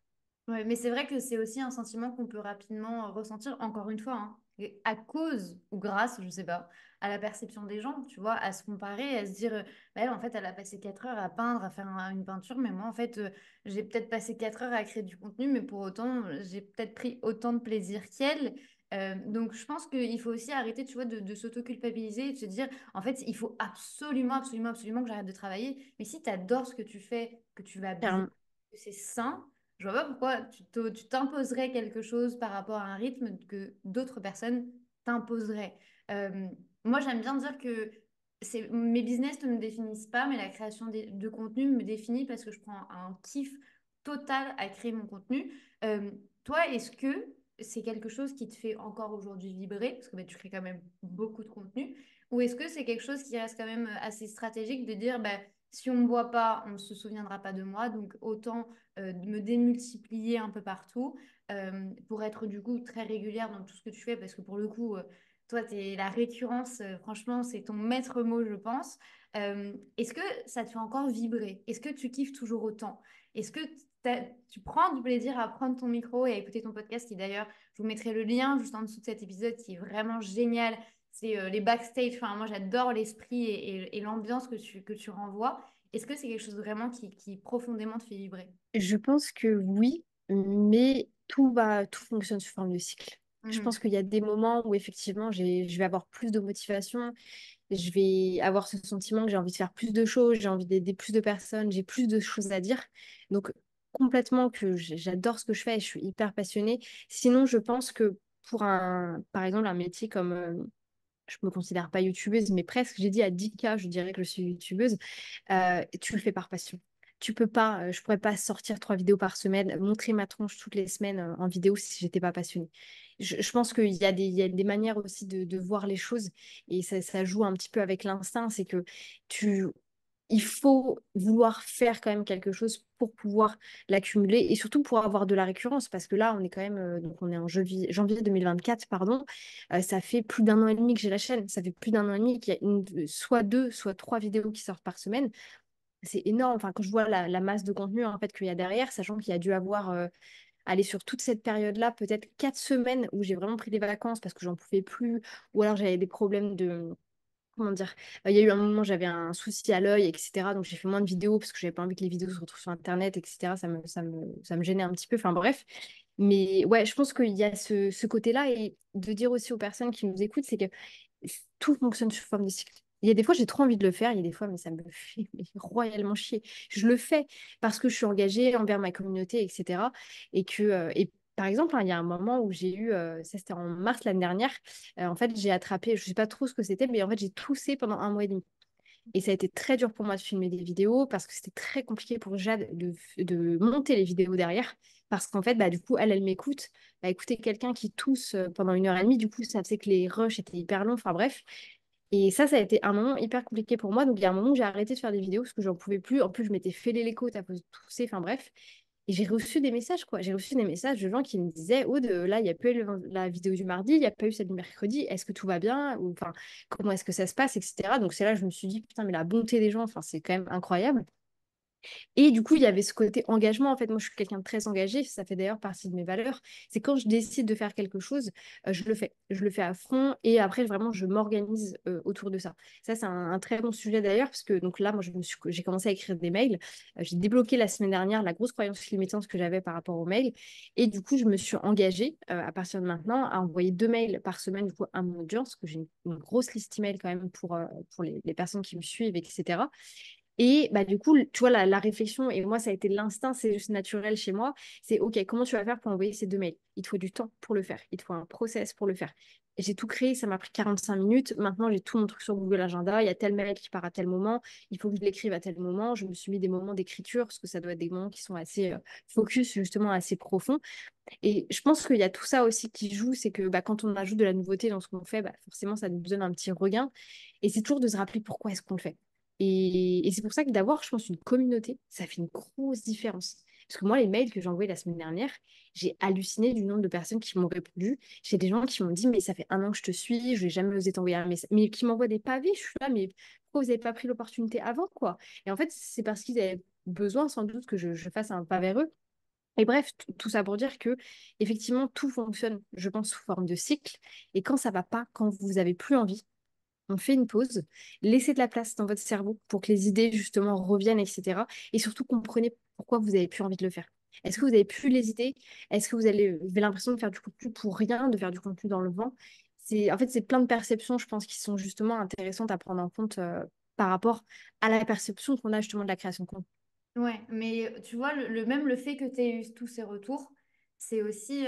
Ouais, mais c'est vrai que c'est aussi un sentiment qu'on peut rapidement ressentir, encore une fois, hein, et à cause ou grâce, je sais pas, à la perception des gens, tu vois, à se comparer, à se dire, bah, elle, en fait, elle a passé 4 heures à peindre, à faire une peinture, mais moi, en fait, j'ai peut-être passé 4 heures à créer du contenu, mais pour autant, j'ai peut-être pris autant de plaisir qu'elle. Donc, je pense qu'il faut aussi arrêter, tu vois, de s'auto-culpabiliser et de se dire, en fait, il faut absolument, absolument, absolument que j'arrête de travailler. Mais si tu adores ce que tu fais, que tu vas bien, Clairement. que c'est sain, je vois pas pourquoi tu t'imposerais quelque chose par rapport à un rythme que d'autres personnes t'imposeraient. Euh, Moi, j'aime bien dire que mes business ne me définissent pas, mais la création de contenu me définit parce que je prends un kiff total à créer mon contenu. Euh, Toi, est-ce que c'est quelque chose qui te fait encore aujourd'hui vibrer, parce que bah, tu crées quand même beaucoup de contenu, ou est-ce que c'est quelque chose qui reste quand même assez stratégique de dire, bah, si on ne me voit pas, on ne se souviendra pas de moi, donc autant de me démultiplier un peu partout pour être du coup très régulière dans tout ce que tu fais parce que pour le coup, toi, es la récurrence, franchement, c'est ton maître mot, je pense. Est-ce que ça te fait encore vibrer? Est-ce que tu kiffes toujours autant? Est-ce que tu prends du plaisir à prendre ton micro et à écouter ton podcast qui d'ailleurs, je vous mettrai le lien juste en dessous de cet épisode qui est vraiment génial. C'est les backstage. Enfin, moi, j'adore l'esprit et l'ambiance que tu renvoies. Est-ce que c'est quelque chose vraiment qui profondément te fait vibrer? Je pense que oui, mais tout fonctionne sous forme de cycle. Je Mhm. pense qu'il y a des moments où effectivement, je vais avoir plus de motivation, je vais avoir ce sentiment que j'ai envie de faire plus de choses, j'ai envie d'aider plus de personnes, j'ai plus de choses à dire. Donc, complètement que j'adore ce que je fais et je suis hyper passionnée. Sinon, je pense que pour par exemple, un métier comme, je me considère pas youtubeuse, mais presque, j'ai dit à 10K, je dirais que je suis youtubeuse, tu le fais par passion. Tu peux pas, je pourrais pas sortir 3 vidéos par semaine, montrer ma tronche toutes les semaines en vidéo si j'étais pas passionnée. Je pense qu'il y a des manières aussi de voir les choses et ça joue un petit peu avec l'instinct, c'est que tu, il faut vouloir faire quand même quelque chose pour pouvoir l'accumuler et surtout pour avoir de la récurrence parce que là on est quand même donc on est en janvier 2024 pardon. Ça fait plus d'un an et demi que j'ai la chaîne, ça fait plus d'un an et demi qu'il y a soit 2 soit 3 vidéos qui sortent par semaine. C'est énorme, enfin quand je vois la masse de contenu en fait qu'il y a derrière, sachant qu'il y a dû avoir aller sur toute cette période-là, peut-être 4 semaines où j'ai vraiment pris des vacances parce que j'en pouvais plus, ou alors j'avais des problèmes de, comment dire, il y a eu un moment, j'avais un souci à l'œil, etc. Donc j'ai fait moins de vidéos parce que j'avais pas envie que les vidéos se retrouvent sur Internet, etc. Ça me gênait un petit peu. Enfin bref. Mais ouais, je pense qu'il y a ce côté-là et de dire aussi aux personnes qui nous écoutent, c'est que tout fonctionne sous forme de cycle. Il y a des fois, j'ai trop envie de le faire, il y a des fois, mais ça me fait mais royalement chier. Je le fais parce que je suis engagée envers ma communauté, etc. Et par exemple, hein, il y a un moment où j'ai eu, ça c'était en mars l'année dernière, en fait, j'ai attrapé, je sais pas trop ce que c'était, mais en fait, j'ai toussé pendant un mois et demi. Et ça a été très dur pour moi de filmer des vidéos parce que c'était très compliqué pour Jade de monter les vidéos derrière. Parce qu'en fait, bah, du coup, elle m'écoute. Bah, écouter quelqu'un qui tousse pendant 1 heure et demie, du coup, ça faisait que les rushs étaient hyper longs. Enfin bref. Et ça a été un moment hyper compliqué pour moi. Donc, il y a un moment où j'ai arrêté de faire des vidéos parce que j'en pouvais plus. En plus, je m'étais fêlé les côtes à cause de tousser. Enfin bref. Et j'ai reçu des messages, quoi. J'ai reçu des messages de gens qui me disaient, Aude, là, il n'y a pas eu la vidéo du mardi, il n'y a pas eu celle du mercredi, est-ce que tout va bien? Ou enfin, comment est-ce que ça se passe, etc. Donc c'est là que je me suis dit, putain, mais la bonté des gens, enfin, c'est quand même incroyable. Et du coup, il y avait ce côté engagement. En fait, moi, je suis quelqu'un de très engagé. Ça fait d'ailleurs partie de mes valeurs. C'est quand je décide de faire quelque chose, je le fais. Je le fais à fond. Et après, vraiment, je m'organise autour de ça. Ça, c'est un très bon sujet d'ailleurs, parce que donc là, moi, j'ai commencé à écrire des mails. J'ai débloqué la semaine dernière la grosse croyance limitante que j'avais par rapport aux mails. Et du coup, je me suis engagée à partir de maintenant à envoyer 2 mails par semaine du coup, à mon audience, parce que j'ai une grosse liste email quand même pour les personnes qui me suivent, etc. Et bah, du coup, tu vois, la réflexion, et moi, ça a été l'instinct, c'est juste naturel chez moi, c'est OK, comment tu vas faire pour envoyer ces 2 mails? Il te faut du temps pour le faire, il te faut un process pour le faire. Et j'ai tout créé, ça m'a pris 45 minutes. Maintenant, j'ai tout mon truc sur Google Agenda. Il y a tel mail qui part à tel moment. Il faut que je l'écrive à tel moment. Je me suis mis des moments d'écriture parce que ça doit être des moments qui sont assez focus, justement, assez profonds. Et je pense qu'il y a tout ça aussi qui joue, c'est que bah, quand on ajoute de la nouveauté dans ce qu'on fait, bah, forcément, ça nous donne un petit regain. Et c'est toujours de se rappeler pourquoi est-ce qu'on le fait. Et c'est pour ça que d'avoir, je pense, une communauté, ça fait une grosse différence. Parce que moi, les mails que j'ai envoyés la semaine dernière, j'ai halluciné du nombre de personnes qui m'ont répondu. J'ai des gens qui m'ont dit, mais ça fait 1 an que je te suis, je n'ai jamais osé t'envoyer un message. Mais qui m'envoient des pavés, je suis là, mais pourquoi vous n'avez pas pris l'opportunité avant, quoi? Et en fait, c'est parce qu'ils avaient besoin sans doute que je fasse un pas vers eux. Et bref, tout ça pour dire que effectivement tout fonctionne, je pense, sous forme de cycle. Et quand ça va pas, quand vous avez plus envie, on fait une pause, laissez de la place dans votre cerveau pour que les idées justement reviennent, etc. Et surtout comprenez pourquoi vous avez plus envie de le faire. Est-ce que vous avez plus les idées? Est-ce que avez l'impression de faire du contenu pour rien, de faire du contenu dans le vent? En fait, c'est plein de perceptions, je pense, qui sont justement intéressantes à prendre en compte par rapport à la perception qu'on a justement de la création de contenu. Ouais, mais tu vois, même le fait que tu aies eu tous ces retours, c'est aussi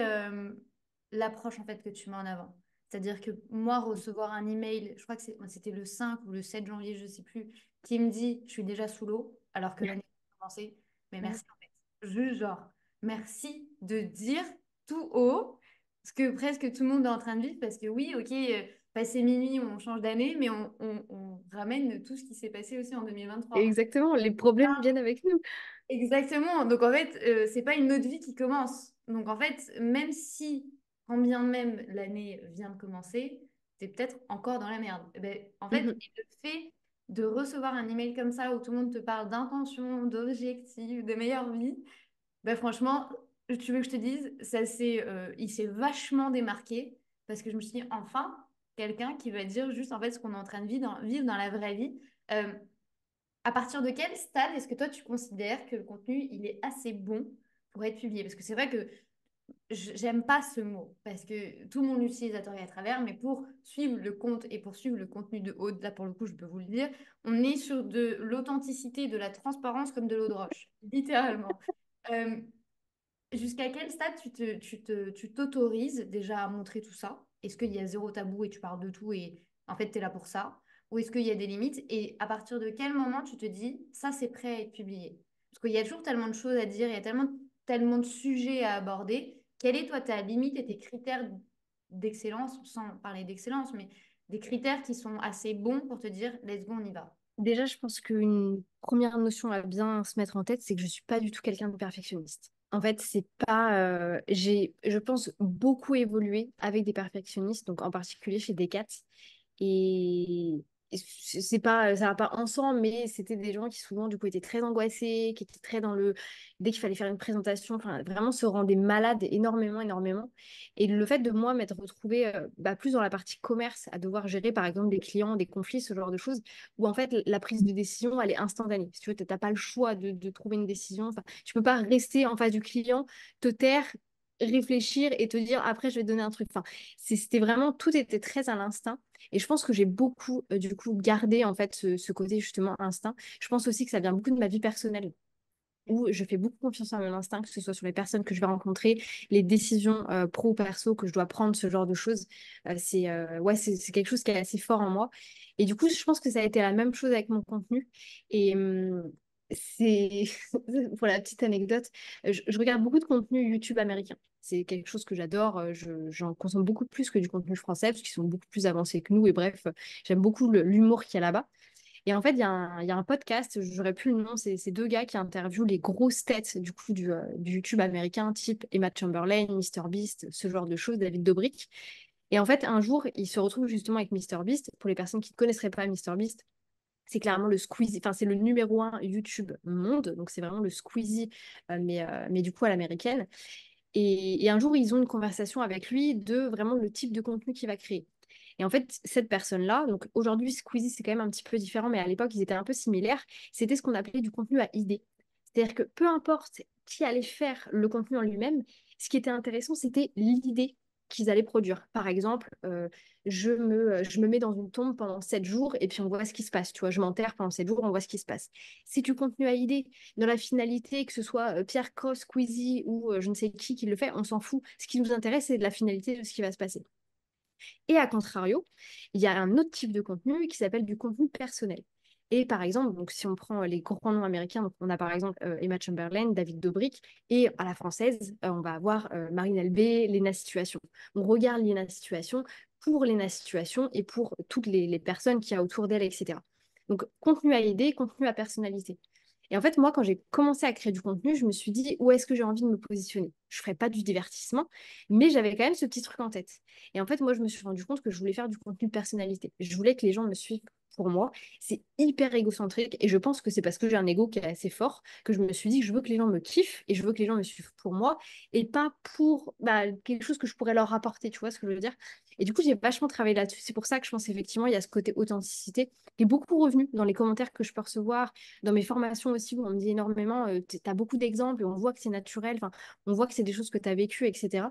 l'approche en fait que tu mets en avant. C'est-à-dire que moi, recevoir un email, je crois que c'était le 5 ou le 7 janvier, je sais plus, qui me dit je suis déjà sous l'eau alors que l'année a commencé. Mais merci en fait. Juste genre, merci de dire tout haut ce que presque tout le monde est en train de vivre parce que oui, ok, passé minuit, on change d'année, mais on ramène tout ce qui s'est passé aussi en 2023. Exactement, les problèmes viennent avec nous. Exactement. Donc en fait, c'est pas une autre vie qui commence. Donc en fait, même si, quand bien même l'année vient de commencer, t'es peut-être encore dans la merde. Eh ben, en fait, Mhm. le fait de recevoir un email comme ça où tout le monde te parle d'intention, d'objectifs, de meilleure vie, ben franchement, tu veux que je te dise, il s'est vachement démarqué parce que je me suis dit, enfin, quelqu'un qui va dire juste en fait ce qu'on est en train de vivre dans la vraie vie. Euh, à partir de quel stade est-ce que toi tu considères que le contenu il est assez bon pour être publié? Parce que c'est vrai que j'aime pas ce mot parce que tout le monde l'utilise à tort et à travers, mais pour suivre le compte et pour suivre le contenu de Aude, là pour le coup je peux vous le dire, on est sur de l'authenticité, de la transparence comme de l'eau de roche, littéralement. Euh, Jusqu'à quel stade tu t'autorises déjà à montrer tout ça? Est-ce qu'il y a zéro tabou et tu parles de tout et en fait tu es là pour ça? Ou est-ce qu'il y a des limites? Et à partir de quel moment tu te dis ça c'est prêt à être publié? Parce qu'il y a toujours tellement de choses à dire, il y a tellement de sujets à aborder. Quelle est toi ta limite et tes critères d'excellence, sans parler d'excellence, mais des critères qui sont assez bons pour te dire let's go, on y va? Déjà, je pense qu'une première notion à bien se mettre en tête, c'est que je suis pas du tout quelqu'un de perfectionniste. En fait, c'est pas. Je pense, beaucoup évolué avec des perfectionnistes, donc en particulier chez Decat. Et c'est pas, ça va pas ensemble, mais c'était des gens qui souvent du coup étaient très angoissés, qui étaient très dans le dès qu'il fallait faire une présentation, enfin vraiment se rendaient malades énormément, énormément. Et le fait de moi m'être retrouvée plus dans la partie commerce, à devoir gérer par exemple des clients, des conflits, ce genre de choses, où en fait la prise de décision elle est instantanée. Si tu veux, t'as pas le choix de trouver une décision. Enfin, tu peux pas rester en face du client, te taire, réfléchir et te dire après je vais te donner un truc. Enfin, c'était vraiment tout était très à l'instinct. Et je pense que j'ai beaucoup, du coup, gardé en fait ce côté justement instinct. Je pense aussi que ça vient beaucoup de ma vie personnelle où je fais beaucoup confiance à mon instinct, que ce soit sur les personnes que je vais rencontrer, les décisions pro ou perso que je dois prendre, ce genre de choses. C'est quelque chose qui est assez fort en moi. Et du coup, je pense que ça a été la même chose avec mon contenu. Et c'est, pour la petite anecdote, je regarde beaucoup de contenu YouTube américain. C'est quelque chose que j'adore. J'en consomme beaucoup plus que du contenu français, parce qu'ils sont beaucoup plus avancés que nous. Et bref, j'aime beaucoup l'humour qu'il y a là-bas. Et en fait, il y a un podcast, j'aurais plus le nom, c'est deux gars qui interviewent les grosses têtes du coup du YouTube américain, type Emma Chamberlain, MrBeast, ce genre de choses, David Dobrik. Et en fait, un jour, ils se retrouvent justement avec MrBeast. Pour les personnes qui ne connaisseraient pas MrBeast, c'est clairement le Squeezie, enfin c'est le numéro un YouTube monde, donc c'est vraiment le Squeezie, mais du coup à l'américaine. Et un jour, ils ont une conversation avec lui de vraiment le type de contenu qu'il va créer. Et en fait, cette personne-là, donc aujourd'hui, Squeezie, c'est quand même un petit peu différent, mais à l'époque, ils étaient un peu similaires. C'était ce qu'on appelait du contenu à idée. C'est-à-dire que peu importe qui allait faire le contenu en lui-même, ce qui était intéressant, c'était l'idée qu'ils allaient produire. Par exemple, je me mets dans une tombe pendant 7 jours et puis on voit ce qui se passe. Tu vois, je m'enterre pendant 7 jours, on voit ce qui se passe. C'est du contenu à idée. Dans la finalité, que ce soit Pierre Cross, Squeezie ou je ne sais qui le fait, on s'en fout. Ce qui nous intéresse, c'est de la finalité de ce qui va se passer. Et à contrario, il y a un autre type de contenu qui s'appelle du contenu personnel. Et par exemple, donc si on prend les grands noms américains, donc on a par exemple Emma Chamberlain, David Dobrik, et à la française, on va avoir Marine Elbé, Léna Situation. On regarde Léna Situation pour Léna Situation et pour toutes les personnes qu'il y a autour d'elle, etc. Donc contenu à idée, contenu à personnalité. Et en fait, moi, quand j'ai commencé à créer du contenu, je me suis dit où est-ce que j'ai envie de me positionner. Je ne ferais pas du divertissement, mais j'avais quand même ce petit truc en tête. Et en fait, moi, je me suis rendu compte que je voulais faire du contenu de personnalité. Je voulais que les gens me suivent pour moi. C'est hyper égocentrique et je pense que c'est parce que j'ai un ego qui est assez fort que je me suis dit que je veux que les gens me kiffent et je veux que les gens me suivent pour moi et pas pour quelque chose que je pourrais leur apporter. Tu vois ce que je veux dire? Et du coup, j'ai vachement travaillé là-dessus. C'est pour ça que je pense effectivement, il y a ce côté authenticité qui est beaucoup revenu dans les commentaires que je peux recevoir, dans mes formations aussi, où on me dit énormément, tu as beaucoup d'exemples et on voit que c'est naturel, enfin, on voit que c'est des choses que tu as vécues, etc.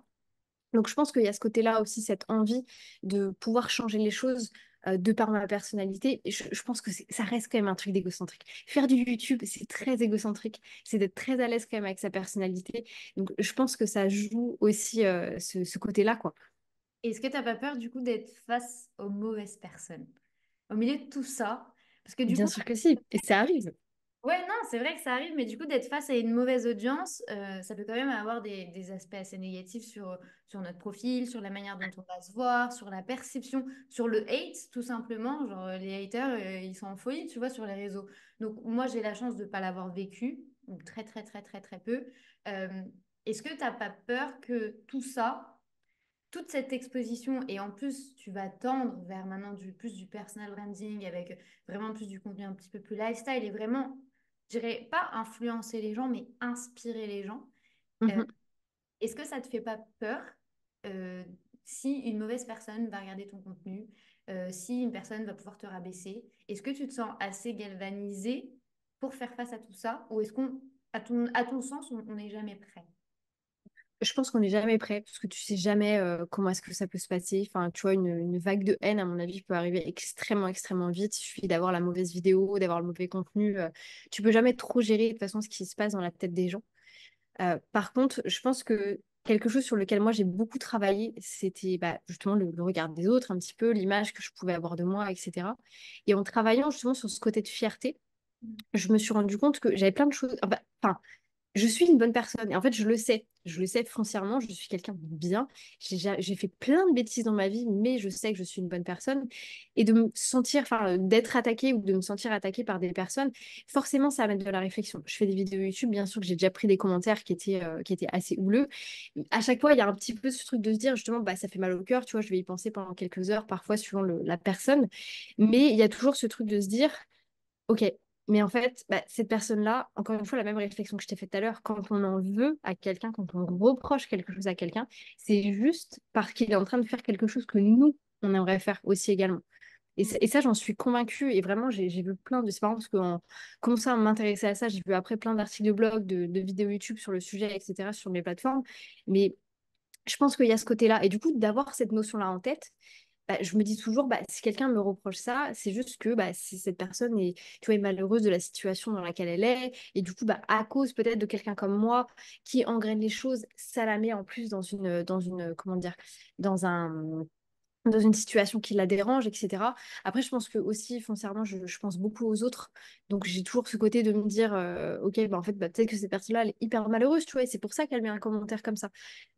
Donc, je pense qu'il y a ce côté-là aussi, cette envie de pouvoir changer les choses de par ma personnalité. Et je pense que ça reste quand même un truc d'égocentrique. Faire du YouTube, c'est très égocentrique. C'est d'être très à l'aise quand même avec sa personnalité. Donc, je pense que ça joue aussi ce côté-là, quoi. Est-ce que tu n'as pas peur du coup d'être face aux mauvaises personnes au milieu de tout ça? Parce que du Bien coup, sûr que si. Et ça arrive. ouais, non, c'est vrai que ça arrive, mais du coup, d'être face à une mauvaise audience, ça peut quand même avoir des aspects assez négatifs sur notre profil, sur la manière dont on va se voir, sur la perception, sur le hate, tout simplement. Genre, les haters, ils sont en folie, tu vois, sur les réseaux. Donc, moi, j'ai la chance de ne pas l'avoir vécu, ou très, très, très, très, très peu. Euh, Est-ce que tu n'as pas peur que tout ça, toute cette exposition, et en plus, tu vas tendre vers maintenant plus du personal branding avec vraiment plus du contenu un petit peu plus lifestyle et vraiment, je dirais pas influencer les gens, mais inspirer les gens. Euh, Mhm. Est-ce que ça te fait pas peur euh, si une mauvaise personne va regarder ton contenu, si une personne va pouvoir te rabaisser? Est-ce que tu te sens assez galvanisé pour faire face à tout ça? Ou est-ce qu'on, à ton sens, on n'est jamais prêt? Je pense qu'on n'est jamais prêt parce que tu sais jamais comment est-ce que ça peut se passer. Enfin, tu vois, une vague de haine, à mon avis, peut arriver extrêmement, extrêmement vite. Il suffit d'avoir la mauvaise vidéo, d'avoir le mauvais contenu. Tu peux jamais trop gérer de toute façon ce qui se passe dans la tête des gens. Par contre, je pense que quelque chose sur lequel moi j'ai beaucoup travaillé, c'était justement le regard des autres, un petit peu l'image que je pouvais avoir de moi, etc. Et en travaillant justement sur ce côté de fierté, je me suis rendu compte que j'avais plein de choses. Enfin, je suis une bonne personne. Et en fait, je le sais foncièrement, je suis quelqu'un de bien. J'ai fait plein de bêtises dans ma vie, mais je sais que je suis une bonne personne. Et de me sentir, enfin, d'être attaquée ou de me sentir attaquée par des personnes, forcément, ça amène de la réflexion. Je fais des vidéos YouTube, bien sûr que j'ai déjà pris des commentaires qui étaient assez houleux. À chaque fois, il y a un petit peu ce truc de se dire, justement, ça fait mal au cœur, tu vois, je vais y penser pendant quelques heures, parfois, suivant la personne. Mais il y a toujours ce truc de se dire, ok, mais en fait, cette personne-là, encore une fois, la même réflexion que je t'ai faite tout à l'heure, quand on en veut à quelqu'un, quand on reproche quelque chose à quelqu'un, c'est juste parce qu'il est en train de faire quelque chose que nous, on aimerait faire aussi également. Et ça, j'en suis convaincue. Et vraiment, j'ai vu plein de... C'est marrant parce qu'en commençant à m'intéresser à ça, j'ai vu après plein d'articles de blog, de vidéos YouTube sur le sujet, etc., sur mes plateformes. Mais je pense qu'il y a ce côté-là. Et du coup, d'avoir cette notion-là en tête, je me dis toujours, si quelqu'un me reproche ça, c'est juste que si cette personne est, tu vois, est malheureuse de la situation dans laquelle elle est, et du coup, à cause peut-être de quelqu'un comme moi qui engraine les choses, ça la met en plus comment dire, dans un dans une situation qui la dérange, etc. Après, je pense que aussi, foncièrement, je pense beaucoup aux autres. Donc, j'ai toujours ce côté de me dire, ok, en fait, peut-être que cette personne-là, elle est hyper malheureuse, tu vois, et c'est pour ça qu'elle met un commentaire comme ça.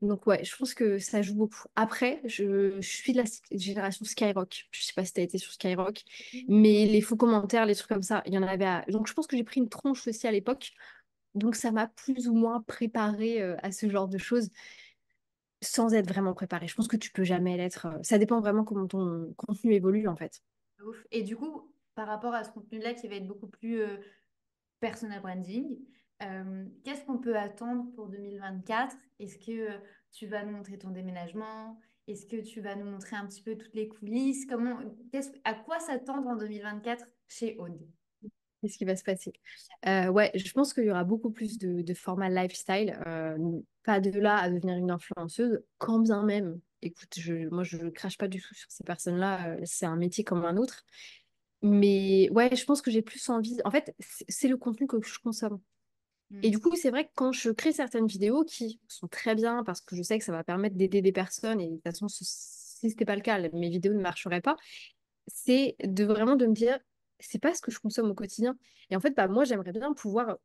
Donc, ouais, je pense que ça joue beaucoup. Après, je suis de la génération Skyrock. Je sais pas si tu as été sur Skyrock, mais les faux commentaires, les trucs comme ça, il y en avait Donc, je pense que j'ai pris une tronche aussi à l'époque. Donc, ça m'a plus ou moins préparé à ce genre de choses sans être vraiment préparé. Je pense que tu peux jamais l'être. Ça dépend vraiment comment ton contenu évolue en fait. Ouf. Et du coup, par rapport à ce contenu-là qui va être beaucoup plus personal branding, qu'est-ce qu'on peut attendre pour 2024? Est-ce que tu vas nous montrer ton déménagement? Est-ce que tu vas nous montrer un petit peu toutes les coulisses? À quoi s'attendre en 2024 chez Aude? Qu'est-ce qui va se passer? Ouais, je pense qu'il y aura beaucoup plus de formats lifestyle. Pas de là à devenir une influenceuse, quand bien même. Écoute, moi, je ne crache pas du tout sur ces personnes-là. C'est un métier comme un autre. Mais ouais, je pense que j'ai plus envie. En fait, c'est le contenu que je consomme. Et Hmm. du coup, c'est vrai que quand je crée certaines vidéos qui sont très bien parce que je sais que ça va permettre d'aider des personnes, et de toute façon, si ce n'était pas le cas, mes vidéos ne marcheraient pas, c'est de vraiment de me dire, c'est pas ce que je consomme au quotidien. Et en fait, moi, j'aimerais bien pouvoir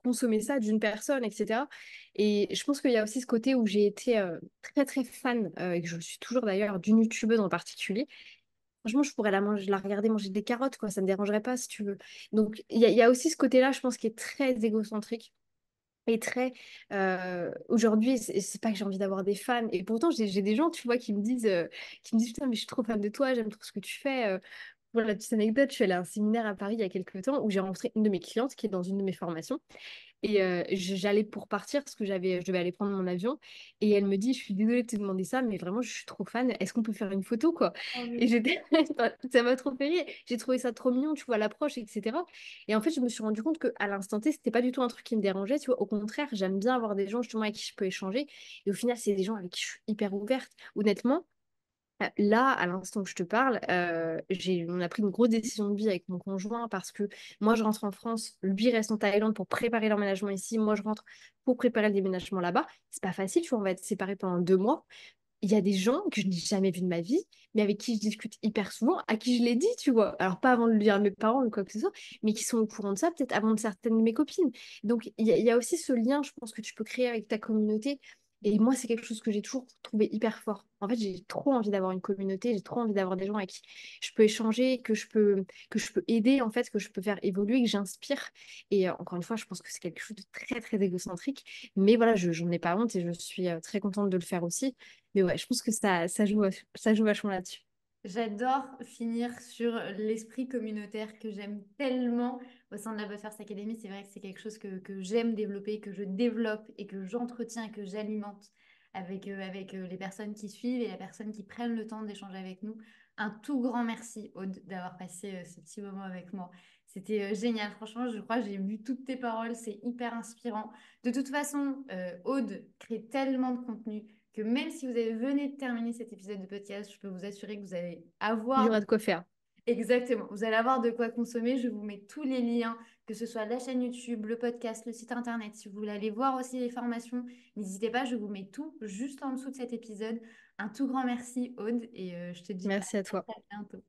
consommer ça d'une personne, etc. Et je pense qu'il y a aussi ce côté où j'ai été très, très fan, et que je le suis toujours d'ailleurs, d'une youtubeuse en particulier. Franchement, je pourrais la manger, la regarder manger des carottes, quoi. Ça me dérangerait pas si tu veux. Donc, il y a aussi ce côté-là, je pense, qui est très égocentrique et très aujourd'hui c'est pas que j'ai envie d'avoir des fans et pourtant j'ai des gens tu vois qui me disent putain mais je suis trop fan de toi, j'aime trop ce que tu fais. Pour la petite anecdote, je suis allée à un séminaire à Paris il y a quelques temps où j'ai rencontré une de mes clientes qui est dans une de mes formations et j'allais pour partir parce que je devais aller prendre mon avion. Et elle me dit, je suis désolée de te demander ça, mais vraiment, je suis trop fan. Est-ce qu'on peut faire une photo, quoi? Oh, Et mais j'étais, ça m'a trop fait rire. J'ai trouvé ça trop mignon, tu vois, l'approche, etc. Et en fait, je me suis rendu compte qu'à l'instant T, c'était pas du tout un truc qui me dérangeait. Tu vois, au contraire, j'aime bien avoir des gens justement avec qui je peux échanger. Et au final, c'est des gens avec qui je suis hyper ouverte. Honnêtement, là, à l'instant où je te parle, on a pris une grosse décision de vie avec mon conjoint parce que moi, je rentre en France, lui reste en Thaïlande pour préparer l'emménagement ici, moi, je rentre pour préparer le déménagement là-bas. C'est pas facile, tu vois, on va être séparés pendant 2 mois. Il y a des gens que je n'ai jamais vus de ma vie, mais avec qui je discute hyper souvent, à qui je l'ai dit, tu vois. Alors, pas avant de le dire à mes parents ou quoi que ce soit, mais qui sont au courant de ça, peut-être avant de certaines de mes copines. Donc, il y a aussi ce lien, je pense, que tu peux créer avec ta communauté. Et moi, c'est quelque chose que j'ai toujours trouvé hyper fort. En fait, j'ai trop envie d'avoir une communauté, j'ai trop envie d'avoir des gens avec qui je peux échanger, que je peux aider, en fait, que je peux faire évoluer, que j'inspire. Et encore une fois, je pense que c'est quelque chose de très, très égocentrique. Mais voilà, j'en ai pas honte et je suis très contente de le faire aussi. Mais ouais, je pense que ça joue vachement là-dessus. j'adore finir sur l'esprit communautaire que j'aime tellement au sein de la Bud First Academy. C'est vrai que c'est quelque chose que j'aime développer, que je développe et que j'entretiens et que j'alimente avec les personnes qui suivent et les personnes qui prennent le temps d'échanger avec nous. Un tout grand merci, Aude, d'avoir passé ce petit moment avec moi. C'était génial. Franchement, je crois que j'ai vu toutes tes paroles. C'est hyper inspirant. De toute façon, Aude crée tellement de contenu que même si vous avez venez de terminer cet épisode de podcast, je peux vous assurer que vous allez Il y avoir aura de quoi faire. Exactement. Vous allez avoir de quoi consommer. Je vous mets tous les liens, que ce soit la chaîne YouTube, le podcast, le site internet. Si vous voulez aller voir aussi les formations, n'hésitez pas. Je vous mets tout juste en dessous de cet épisode. Un tout grand merci, Aude, et je te dis Merci à toi. à bientôt.